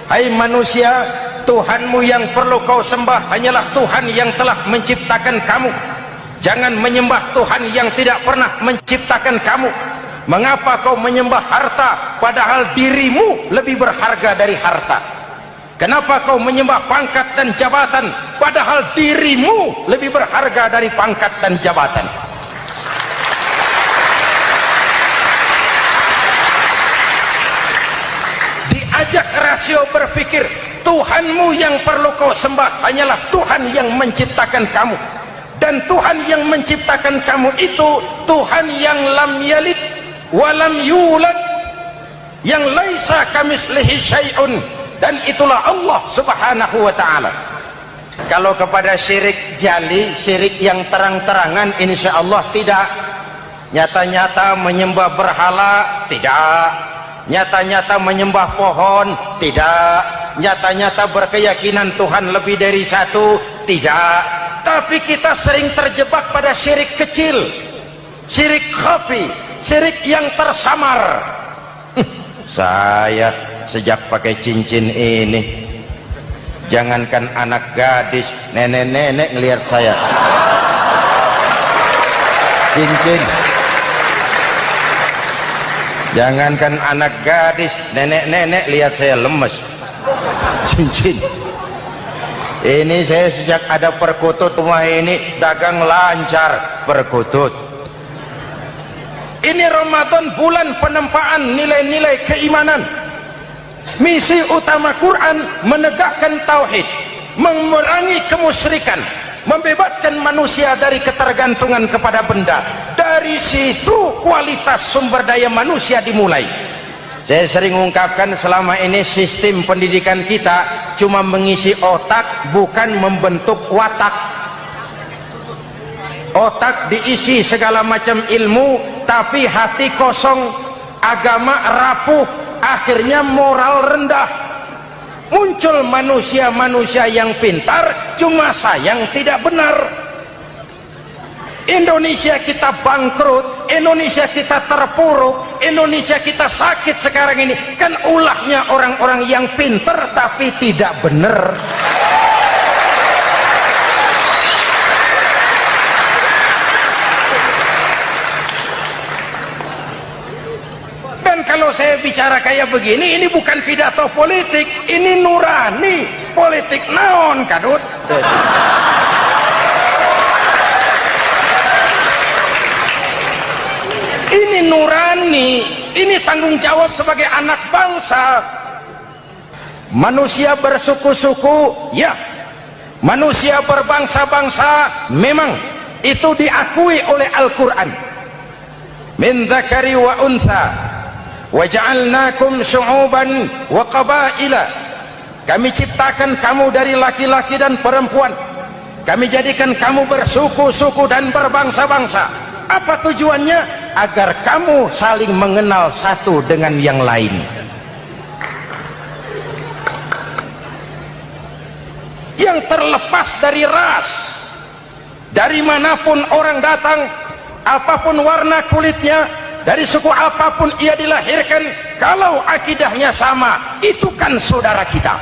Hai manusia, Tuhanmu yang perlu kau sembah hanyalah Tuhan yang telah menciptakan kamu. Jangan menyembah Tuhan yang tidak pernah menciptakan kamu. Mengapa kau menyembah harta padahal dirimu lebih berharga dari harta? Kenapa kau menyembah pangkat dan jabatan padahal dirimu lebih berharga dari pangkat dan jabatan? Diajak rasio berpikir, Tuhanmu yang perlu kau sembah hanyalah Tuhan yang menciptakan kamu. Dan Tuhan yang menciptakan kamu itu Tuhan yang lam yalid walam yulad, yang laisa kamislihi syai'un, dan itulah Allah Subhanahu wa ta'ala. Kalau kepada syirik jali, syirik yang terang-terangan, insya Allah tidak. Nyata-nyata menyembah berhala, tidak. Nyata-nyata menyembah pohon, tidak. nyata-nyata berkeyakinan Tuhan lebih dari satu? Tidak. Tapi kita sering terjebak pada syirik kecil, syirik khafi, syirik yang tersamar. Saya sejak pakai cincin ini, jangankan anak gadis, nenek-nenek ngelihat saya cincin. Jangankan anak gadis, nenek-nenek lihat saya lemes cincin. Ini saya sejak ada perkutut rumah ini dagang lancar perkutut. Ini Ramadan, bulan penempaan nilai-nilai keimanan. Misi utama Quran menegakkan tauhid, memerangi kemusyrikan, membebaskan manusia dari ketergantungan kepada benda. Dari situ kualitas sumber daya manusia dimulai. Saya sering ungkapkan selama ini sistem pendidikan kita cuma mengisi otak, bukan membentuk watak. Otak diisi segala macam ilmu, tapi hati kosong, agama rapuh, akhirnya moral rendah. Muncul manusia-manusia yang pintar, cuma sayang tidak benar. Indonesia kita bangkrut, Indonesia kita terpuruk, Indonesia kita sakit sekarang ini, kan ulahnya orang-orang yang pintar tapi tidak benar. Dan kalau saya bicara kayak begini, ini bukan pidato politik, ini nurani. Politik naon kadut. Ini nurani, ini tanggung jawab sebagai anak bangsa. Manusia bersuku-suku, ya. Manusia berbangsa-bangsa, memang itu diakui oleh Al-Quran. Min dzakari wa untha wa ja'alnakum syu'uban wa qabaila. Kami ciptakan kamu dari laki-laki dan perempuan. Kami jadikan kamu bersuku-suku dan berbangsa-bangsa. Apa tujuannya? Agar kamu saling mengenal satu dengan yang lain. Yang terlepas dari ras, dari manapun orang datang, apapun warna kulitnya, dari suku apapun ia dilahirkan, kalau akidahnya sama, itu kan saudara kita.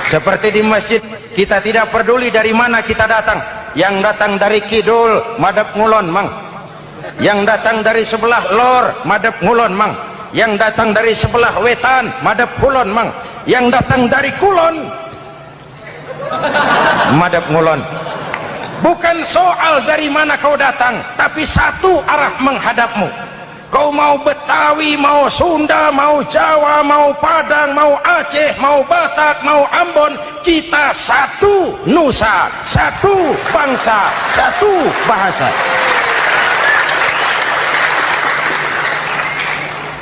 Seperti di masjid, kita tidak peduli dari mana kita datang. Yang datang dari kidul, madep ngulon mang. Yang datang dari sebelah lor, madep ngulon mang. Yang datang dari sebelah wetan, madep kulon mang. Yang datang dari kulon, madep ngulon. Bukan soal dari mana kau datang, tapi satu arah menghadapmu. Kau mau Betawi, mau Sunda, mau Jawa, mau Padang, mau Aceh, mau Batak, mau Ambon, kita satu nusa, satu bangsa, satu bahasa.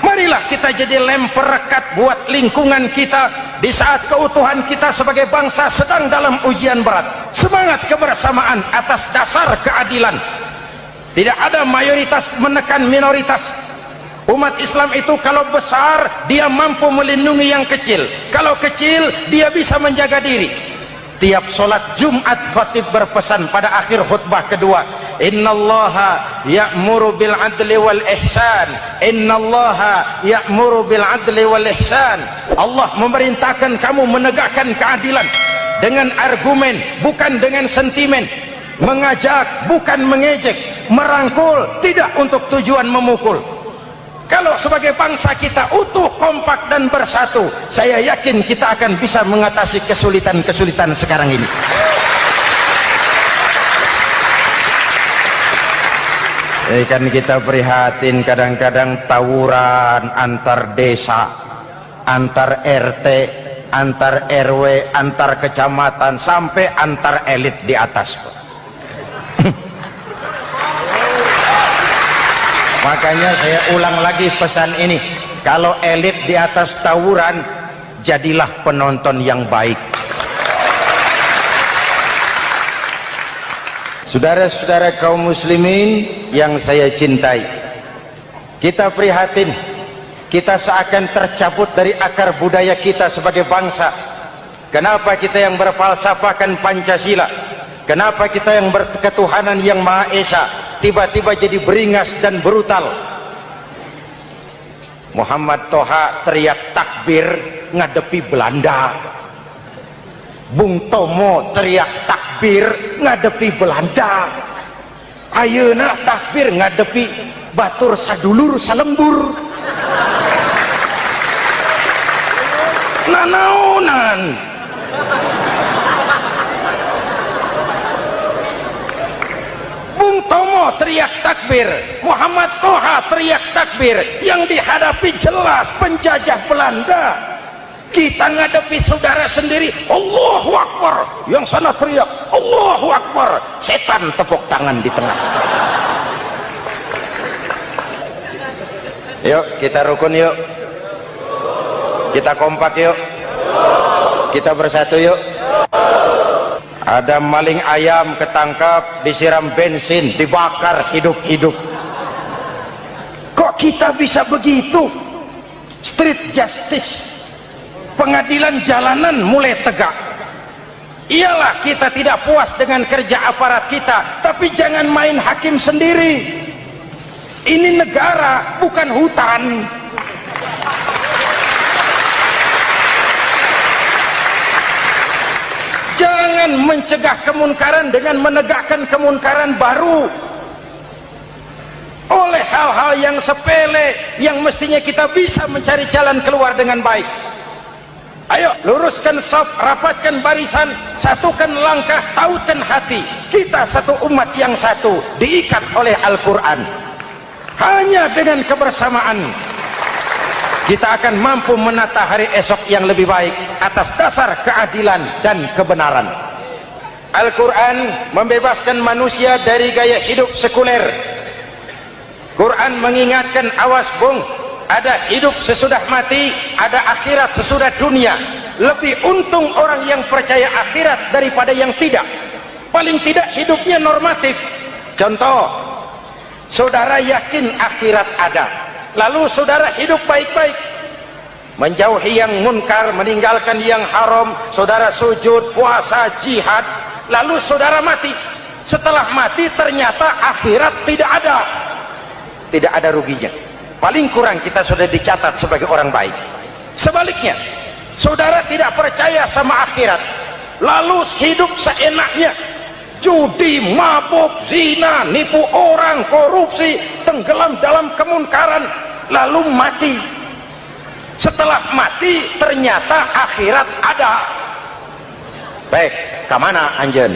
Marilah kita jadi lem perekat buat lingkungan kita di saat keutuhan kita sebagai bangsa sedang dalam ujian berat. Semangat kebersamaan atas dasar keadilan. Tidak ada mayoritas menekan minoritas. Umat Islam itu kalau besar, dia mampu melindungi yang kecil. Kalau kecil, dia bisa menjaga diri. Tiap sholat Jumat, khatib berpesan pada akhir khutbah kedua, innallaha ya'muru bil adli wal ihsan. Innallaha ya'muru bil adli wal ihsan. Allah memerintahkan kamu menegakkan keadilan dengan argumen, bukan dengan sentimen. Mengajak, bukan mengejek. Merangkul, tidak untuk tujuan memukul. Kalau sebagai bangsa kita utuh, kompak dan bersatu, saya yakin kita akan bisa mengatasi kesulitan-kesulitan sekarang ini. Kan kita prihatin kadang-kadang tawuran antar desa, antar RT, antar RW, antar kecamatan, sampai antar elit di atas. Makanya saya ulang lagi pesan ini, kalau elit di atas tawuran, jadilah penonton yang baik. Saudara-saudara kaum muslimin yang saya cintai, Kita prihatin, kita seakan tercabut dari akar budaya kita sebagai bangsa. Kenapa kita yang berfalsafahkan Pancasila, kenapa kita yang berketuhanan yang Maha Esa tiba-tiba jadi beringas dan brutal? Muhammad Toha teriak takbir ngadepi Belanda, Bung Tomo teriak takbir ngadepi Belanda, ayeuna takbir ngadepi batur sadulur salembur. Nanaonan Bung Tomo teriak takbir, Muhammad Toha teriak takbir, yang dihadapi jelas penjajah Belanda. Kita ngadepi saudara sendiri, Allahu Akbar, yang sana teriak Allahu Akbar, setan tepuk tangan di tengah. Yuk kita rukun, yuk kita kompak, yuk kita bersatu, yuk. Ada maling ayam ketangkap, disiram bensin, dibakar hidup-hidup. Kok kita bisa begitu? Street justice, pengadilan jalanan mulai tegak. Iyalah kita tidak puas dengan kerja aparat kita, tapi jangan main hakim sendiri. Ini negara, bukan hutan. Jangan mencegah kemunkaran dengan menegakkan kemunkaran baru. Oleh hal-hal yang sepele yang mestinya kita bisa mencari jalan keluar dengan baik. Ayo luruskan saf, rapatkan barisan, satukan langkah, tautkan hati. Kita satu umat yang satu, diikat oleh Al-Quran. Hanya dengan kebersamaan kita akan mampu menata hari esok yang lebih baik atas dasar keadilan dan kebenaran. Al-Quran membebaskan manusia dari gaya hidup sekuler. Quran mengingatkan, awas bung, ada hidup sesudah mati, ada akhirat sesudah dunia. Lebih untung orang yang percaya akhirat daripada yang tidak. Paling tidak hidupnya normatif. Contoh, saudara yakin akhirat ada, lalu saudara hidup baik-baik, menjauhi yang munkar, meninggalkan yang haram, saudara sujud, puasa, jihad, lalu saudara mati. Setelah mati ternyata akhirat tidak ada ruginya. Paling kurang kita sudah dicatat sebagai orang baik. Sebaliknya, saudara tidak percaya sama akhirat, lalu hidup seenaknya, judi, mabuk, zina, nipu orang, korupsi, tenggelam dalam kemunkaran, lalu mati. Setelah mati ternyata akhirat ada. Baik, kemana anjen?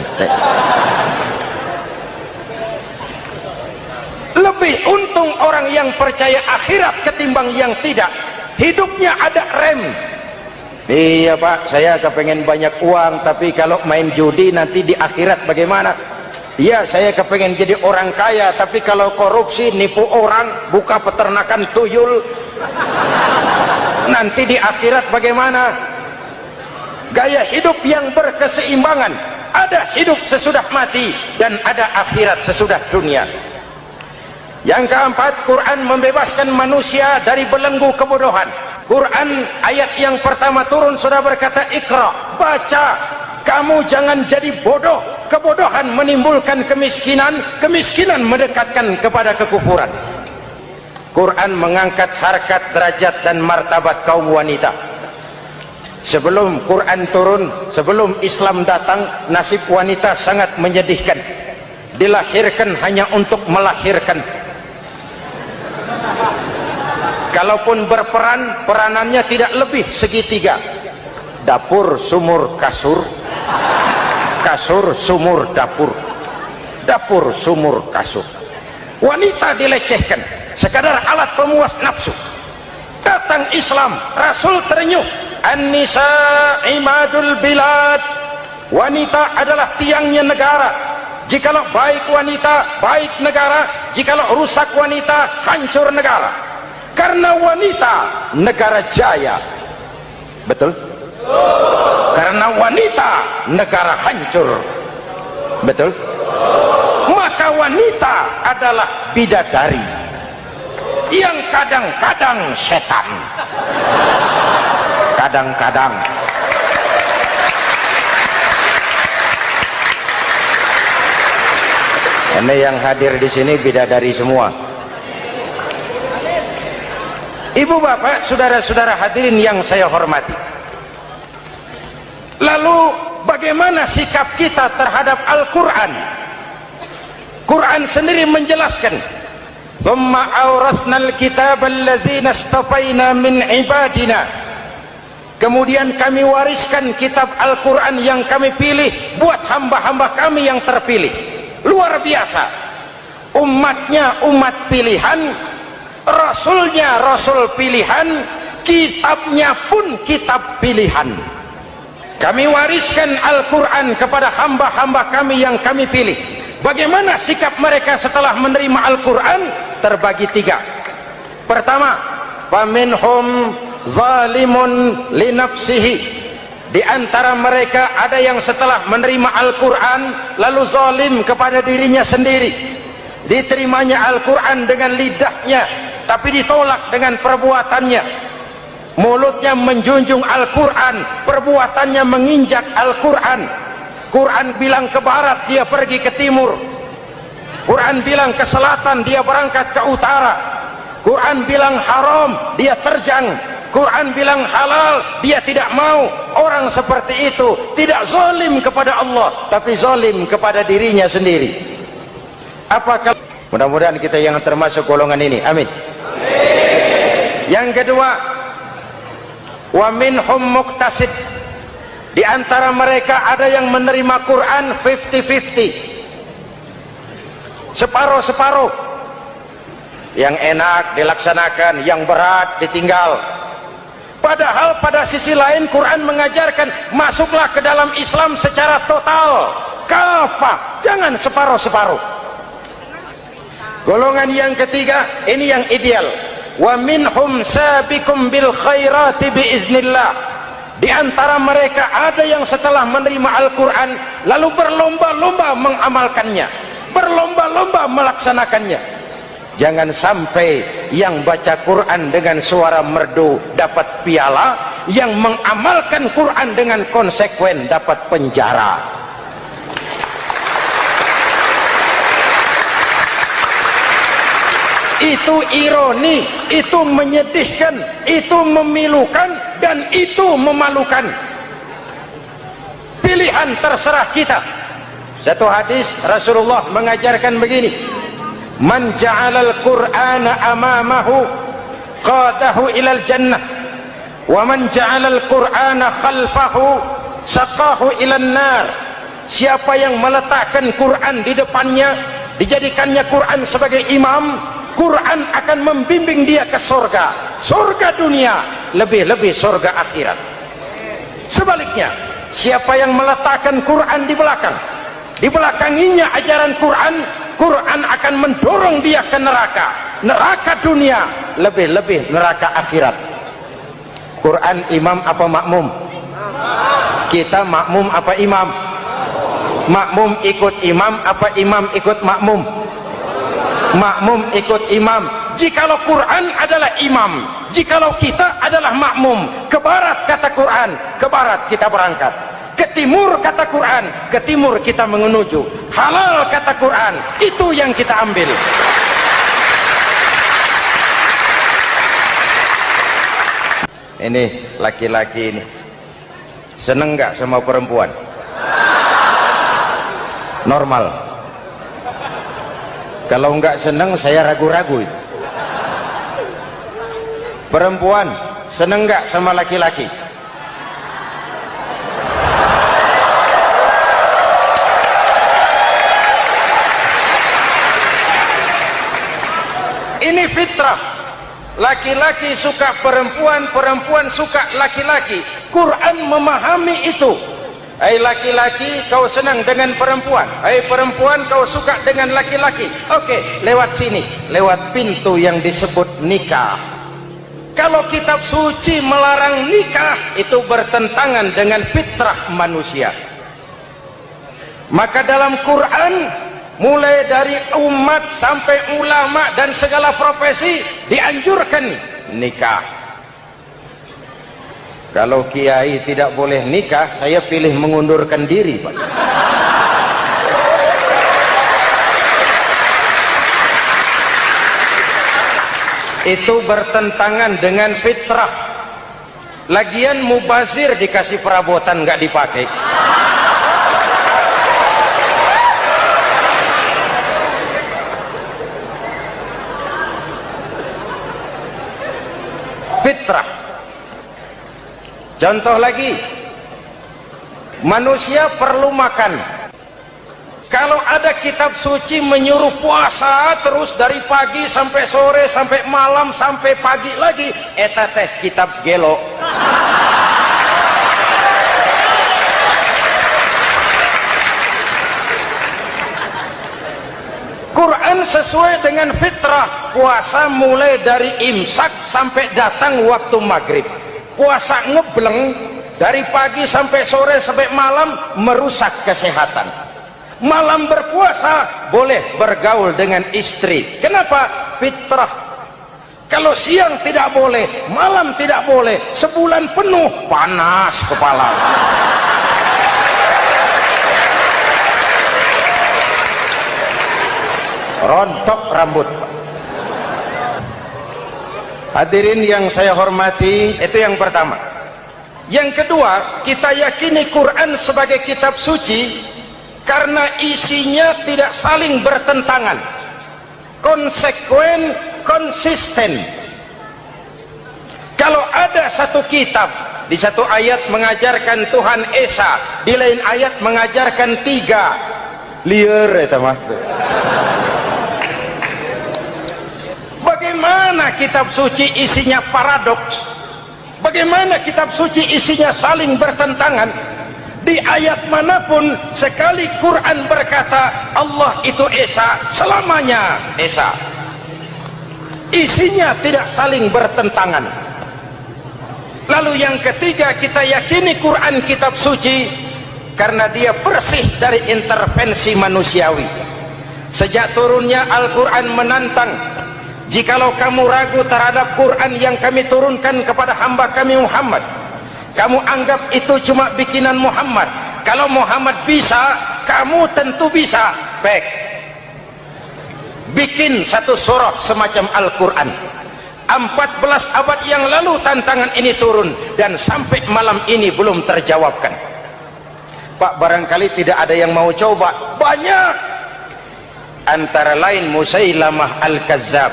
Lebih untung orang yang percaya akhirat ketimbang yang tidak. Hidupnya ada rem. Iya pak, saya kepengen banyak uang, tapi kalau main judi nanti di akhirat bagaimana? Iya, saya kepengen jadi orang kaya, tapi kalau korupsi, nipu orang, buka peternakan tuyul, nanti di akhirat bagaimana? Gaya hidup yang berkeseimbangan, ada hidup sesudah mati dan ada akhirat sesudah dunia. Yang keempat, Quran membebaskan manusia dari belenggu kebodohan. Quran ayat yang pertama turun sudah berkata, Iqra, baca, kamu jangan jadi bodoh. Kebodohan menimbulkan kemiskinan, kemiskinan mendekatkan kepada kekufuran. Quran mengangkat harkat, derajat dan martabat kaum wanita. Sebelum Quran turun, sebelum Islam datang, nasib wanita sangat menyedihkan. Dilahirkan hanya untuk melahirkan. Kalaupun berperan, peranannya tidak lebih segitiga. Dapur, sumur, kasur. Kasur, sumur, dapur. Dapur, sumur, kasur. Wanita dilecehkan, sekadar alat pemuas nafsu. Datang Islam, Rasul terenyuh. An-nisa imadul bilad. Wanita adalah tiangnya negara. Jikalau baik wanita, baik negara. Jikalau rusak wanita, hancur negara. Karena wanita, negara jaya. Betul? Karena wanita, negara hancur. Betul? Maka wanita adalah bidadari. yang kadang-kadang setan. Kadang-kadang. Ini yang hadir di sini bidadari semua. Ibu bapak, saudara-saudara hadirin yang saya hormati. Lalu bagaimana sikap kita terhadap Al-Quran? Quran sendiri menjelaskan, "Tsumma awrasnal kitaba alladzina istafaina min ibadina." Kemudian kami wariskan kitab Al-Quran yang kami pilih buat hamba-hamba kami yang terpilih. Luar biasa. Umatnya umat pilihan, rasulnya rasul pilihan, kitabnya pun kitab pilihan. Kami wariskan Al-Quran kepada hamba-hamba kami yang kami pilih. Bagaimana sikap mereka setelah menerima Al-Quran? Terbagi tiga. Pertama, faminhum zalimun li nafsihi. Di antara mereka ada yang setelah menerima Al-Quran lalu zalim kepada dirinya sendiri. Diterimanya Al-Quran dengan lidahnya, tapi ditolak dengan perbuatannya. Mulutnya menjunjung Al-Quran, perbuatannya menginjak Al-Quran. Quran bilang ke barat, dia pergi ke timur. Quran bilang ke selatan, dia berangkat ke utara. Quran bilang haram, dia terjang. Quran bilang halal, dia tidak mau. Orang seperti itu tidak zalim kepada Allah, tapi zalim kepada dirinya sendiri. Apakah mudah-mudahan kita yang termasuk golongan ini, amin. Yang kedua, wa minhum muqtasid. Di antara mereka ada yang menerima Quran 50-50, separuh-separuh. Yang enak dilaksanakan, yang berat ditinggal. Padahal pada sisi lain Quran mengajarkan masuklah ke dalam Islam secara total, kafah, jangan separuh-separuh. Golongan yang ketiga, ini yang ideal. Wa minhum sabiqum bil khairati biiznillah. Di antara mereka ada yang setelah menerima Al-Quran lalu berlomba-lomba mengamalkannya, berlomba-lomba melaksanakannya. Jangan sampai yang baca Quran dengan suara merdu dapat piala, yang mengamalkan Quran dengan konsekuen dapat penjara. Itu ironi, itu menyedihkan, itu memilukan, dan itu memalukan. Pilihan terserah kita. Satu hadis Rasulullah mengajarkan begini, man ja'alal qur'ana amamahu qadahu ilal jannah, wa man ja'alal qur'ana khalfahu saqahu ilan nar. Siapa yang meletakkan Quran di depannya, dijadikannya Quran sebagai imam, Quran akan membimbing dia ke surga, surga dunia, lebih-lebih surga akhirat. Sebaliknya, siapa yang meletakkan Quran di belakang, dibelakanginya ajaran Quran, Quran akan mendorong dia ke neraka, neraka dunia, lebih-lebih neraka akhirat. Quran imam apa makmum? Kita makmum apa imam? Makmum ikut imam apa imam ikut makmum? Makmum ikut imam. Jikalau Quran adalah imam, jikalau kita adalah makmum, ke barat kata Quran, ke barat kita berangkat. Ke timur kata Quran, ke timur kita menuju. Halal kata Quran, itu yang kita ambil. Ini laki-laki ini seneng nggak sama perempuan? Normal. Kalau nggak seneng saya ragu-ragu. Perempuan seneng nggak sama laki-laki? Ini fitrah. Laki-laki suka perempuan, perempuan suka laki-laki. Quran memahami itu. Hai laki-laki, kau senang dengan perempuan. Hai perempuan, kau suka dengan laki-laki. Oke, lewat sini, lewat pintu yang disebut nikah. Kalau kitab suci melarang nikah, itu bertentangan dengan fitrah manusia. Maka dalam Quran mulai dari umat sampai ulama dan segala profesi dianjurkan nikah. Kalau kiai tidak boleh nikah, saya pilih mengundurkan diri, Pak. Itu bertentangan dengan fitrah. Lagian mubazir dikasih perabotan nggak dipakai. Fitrah. Contoh lagi, manusia perlu makan. Kalau ada kitab suci menyuruh puasa terus dari pagi sampai sore sampai malam sampai pagi lagi, eta teh kitab gelo. Quran sesuai dengan fitrah, puasa mulai dari imsak sampai datang waktu maghrib. Puasa ngebleng dari pagi sampai sore sampai malam merusak kesehatan. Malam berpuasa boleh bergaul dengan istri. Kenapa? Fitrah. Kalau siang tidak boleh, malam tidak boleh, sebulan penuh panas kepala. Rontok rambut. Hadirin yang saya hormati, itu yang pertama. Yang kedua, kita yakini Quran sebagai kitab suci karena isinya tidak saling bertentangan, konsekuen, konsisten. Kalau ada satu kitab, di satu ayat mengajarkan Tuhan Esa, di lain ayat mengajarkan tiga, liar eta mah. Bagaimana kitab suci isinya paradoks? Bagaimana kitab suci isinya saling bertentangan? Di ayat manapun sekali Quran berkata Allah itu Esa, selamanya Esa. Isinya tidak saling bertentangan. Lalu yang ketiga, kita yakini Quran kitab suci karena dia bersih dari intervensi manusiawi. Sejak turunnya Al-Quran menantang, jikalau kamu ragu terhadap Quran yang kami turunkan kepada hamba kami Muhammad, kamu anggap itu cuma bikinan Muhammad. Kalau Muhammad bisa, kamu tentu bisa. Baik, bikin satu surah semacam Al-Quran. 14 abad yang lalu tantangan ini turun dan sampai malam ini belum terjawabkan. Pak, barangkali tidak ada yang mau coba. Banyak. Antara lain Musailamah Al-Kazzab,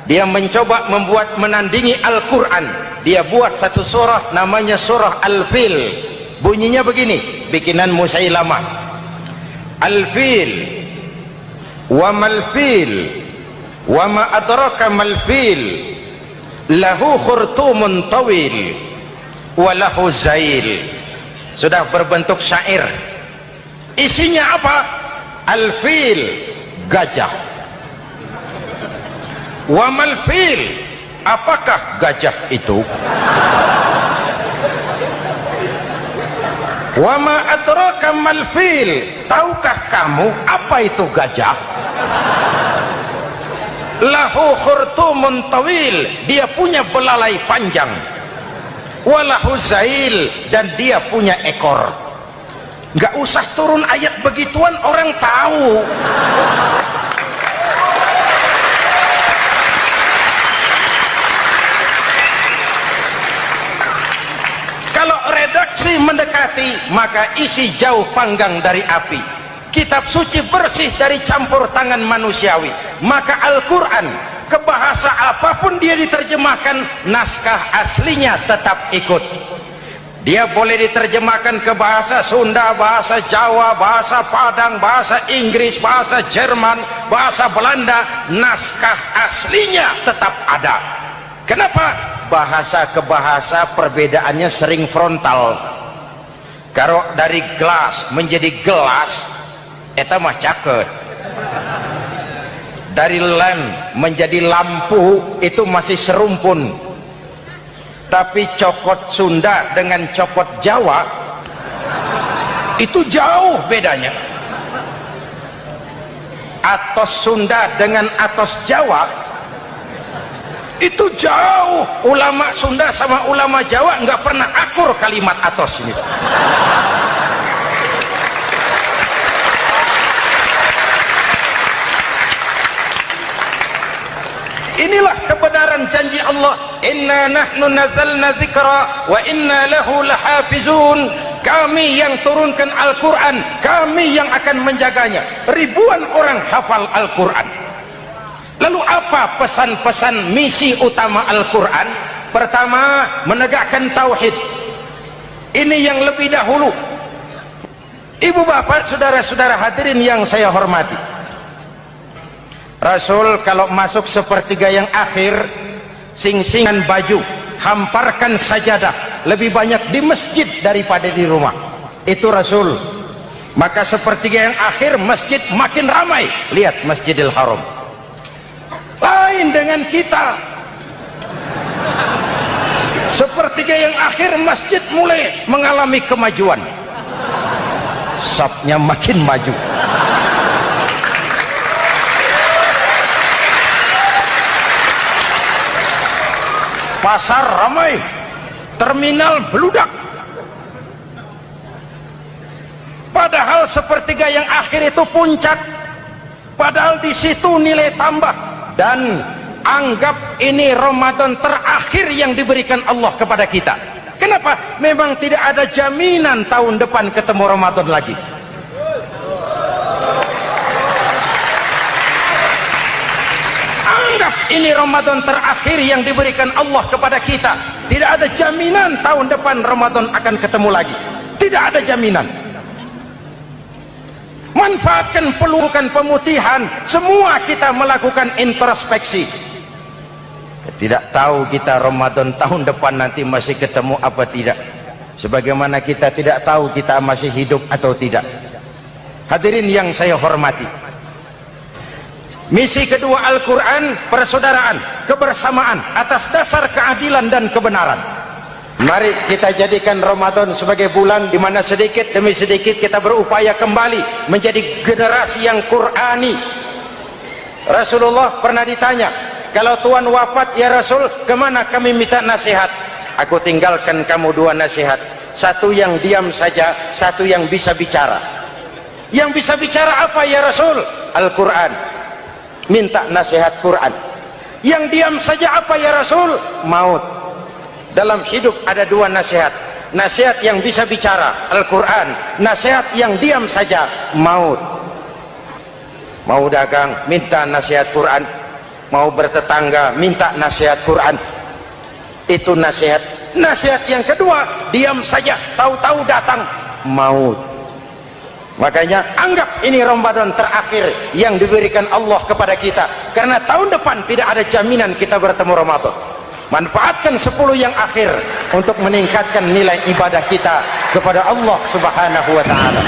dia mencoba membuat menandingi Al-Quran. Dia buat satu surah namanya surah Al-Fil. Bunyinya begini, bikinan Musailamah. Al-Fil wa mal-fil wa ma adraka mal-fil lahu khurtumun tawil wa lahu zail. Sudah berbentuk syair. Isinya apa? Al-Fil, gajah. Wa mal-fil, apakah gajah itu? Wa ma adraka mal-fil, tahukah kamu apa itu gajah? Lahu khurtumun tawil, dia punya belalai panjang. Walahu zail, dan dia punya ekor. Nggak usah turun ayat begituan, orang tahu. Kalau redaksi mendekati, maka isi jauh panggang dari api. Kitab suci bersih dari campur tangan manusiawi. Maka Al-Quran, ke bahasa apapun dia diterjemahkan, naskah aslinya tetap ikut. Dia boleh diterjemahkan ke bahasa Sunda, bahasa Jawa, bahasa Padang, bahasa Inggris, bahasa Jerman, bahasa Belanda, naskah aslinya tetap ada. Kenapa? Bahasa ke bahasa perbedaannya sering frontal. Kalau dari gelas menjadi gelas, eta mah caket. Dari lamp menjadi lampu, itu masih serumpun. Tapi cokot Sunda dengan cokot Jawa itu jauh bedanya. atos Sunda dengan atos Jawa itu jauh. Ulama Sunda sama ulama Jawa nggak pernah akur kalimat atos ini. Inilah kebenaran janji Allah, inna nahnu nazzalna dzikra wa inna lahu lahafizun. Kami yang turunkan Al-Quran, kami yang akan menjaganya. Ribuan orang hafal Al-Quran. Lalu apa pesan-pesan misi utama Al-Quran? Pertama, menegakkan tauhid. Ini yang lebih dahulu. Ibu bapak, saudara-saudara hadirin yang saya hormati, Rasul kalau masuk sepertiga yang akhir, sing-singan baju, hamparkan sajadah, lebih banyak di masjid daripada di rumah. Itu Rasul. Maka sepertiga yang akhir masjid makin ramai. Lihat Masjidil Haram. Lain dengan kita. Sepertiga yang akhir masjid mulai mengalami kemajuan. Safnya makin maju. Pasar ramai, terminal beludak. Padahal sepertiga yang akhir itu puncak. Padahal di situ nilai tambah. Dan anggap ini Ramadan terakhir yang diberikan Allah kepada kita. Kenapa? Memang tidak ada jaminan tahun depan ketemu Ramadan lagi. Anggap ini Ramadan terakhir yang diberikan Allah kepada kita. Tidak ada jaminan tahun depan Ramadan akan ketemu lagi. Tidak ada jaminan. Manfaatkan pelukan pemutihan. Semua kita melakukan introspeksi. Tidak tahu kita Ramadan tahun depan nanti masih ketemu apa tidak. Sebagaimana kita tidak tahu kita masih hidup atau tidak. Hadirin yang saya hormati, misi kedua Al-Quran, persaudaraan, kebersamaan atas dasar keadilan dan kebenaran. Mari kita jadikan Ramadan sebagai bulan di mana sedikit demi sedikit kita berupaya kembali menjadi generasi yang Qurani. Rasulullah pernah ditanya, kalau Tuhan wafat ya Rasul, kemana kami minta nasihat? Aku tinggalkan kamu dua nasihat. Satu yang diam saja, satu yang bisa bicara. Yang bisa bicara apa ya Rasul? Al-Quran. Minta nasihat Quran. Yang diam saja apa ya Rasul? Maut. Dalam hidup ada dua nasihat. Nasihat yang bisa bicara, Al-Quran. Nasihat yang diam saja, maut. Mau dagang, minta nasihat Quran. Mau bertetangga, minta nasihat Quran. Itu nasihat. Nasihat yang kedua, diam saja, tahu-tahu datang maut. Makanya anggap ini Ramadan terakhir yang diberikan Allah kepada kita. Karena tahun depan tidak ada jaminan kita bertemu Ramadan. Manfaatkan 10 yang akhir untuk meningkatkan nilai ibadah kita kepada Allah Subhanahu wa ta'ala.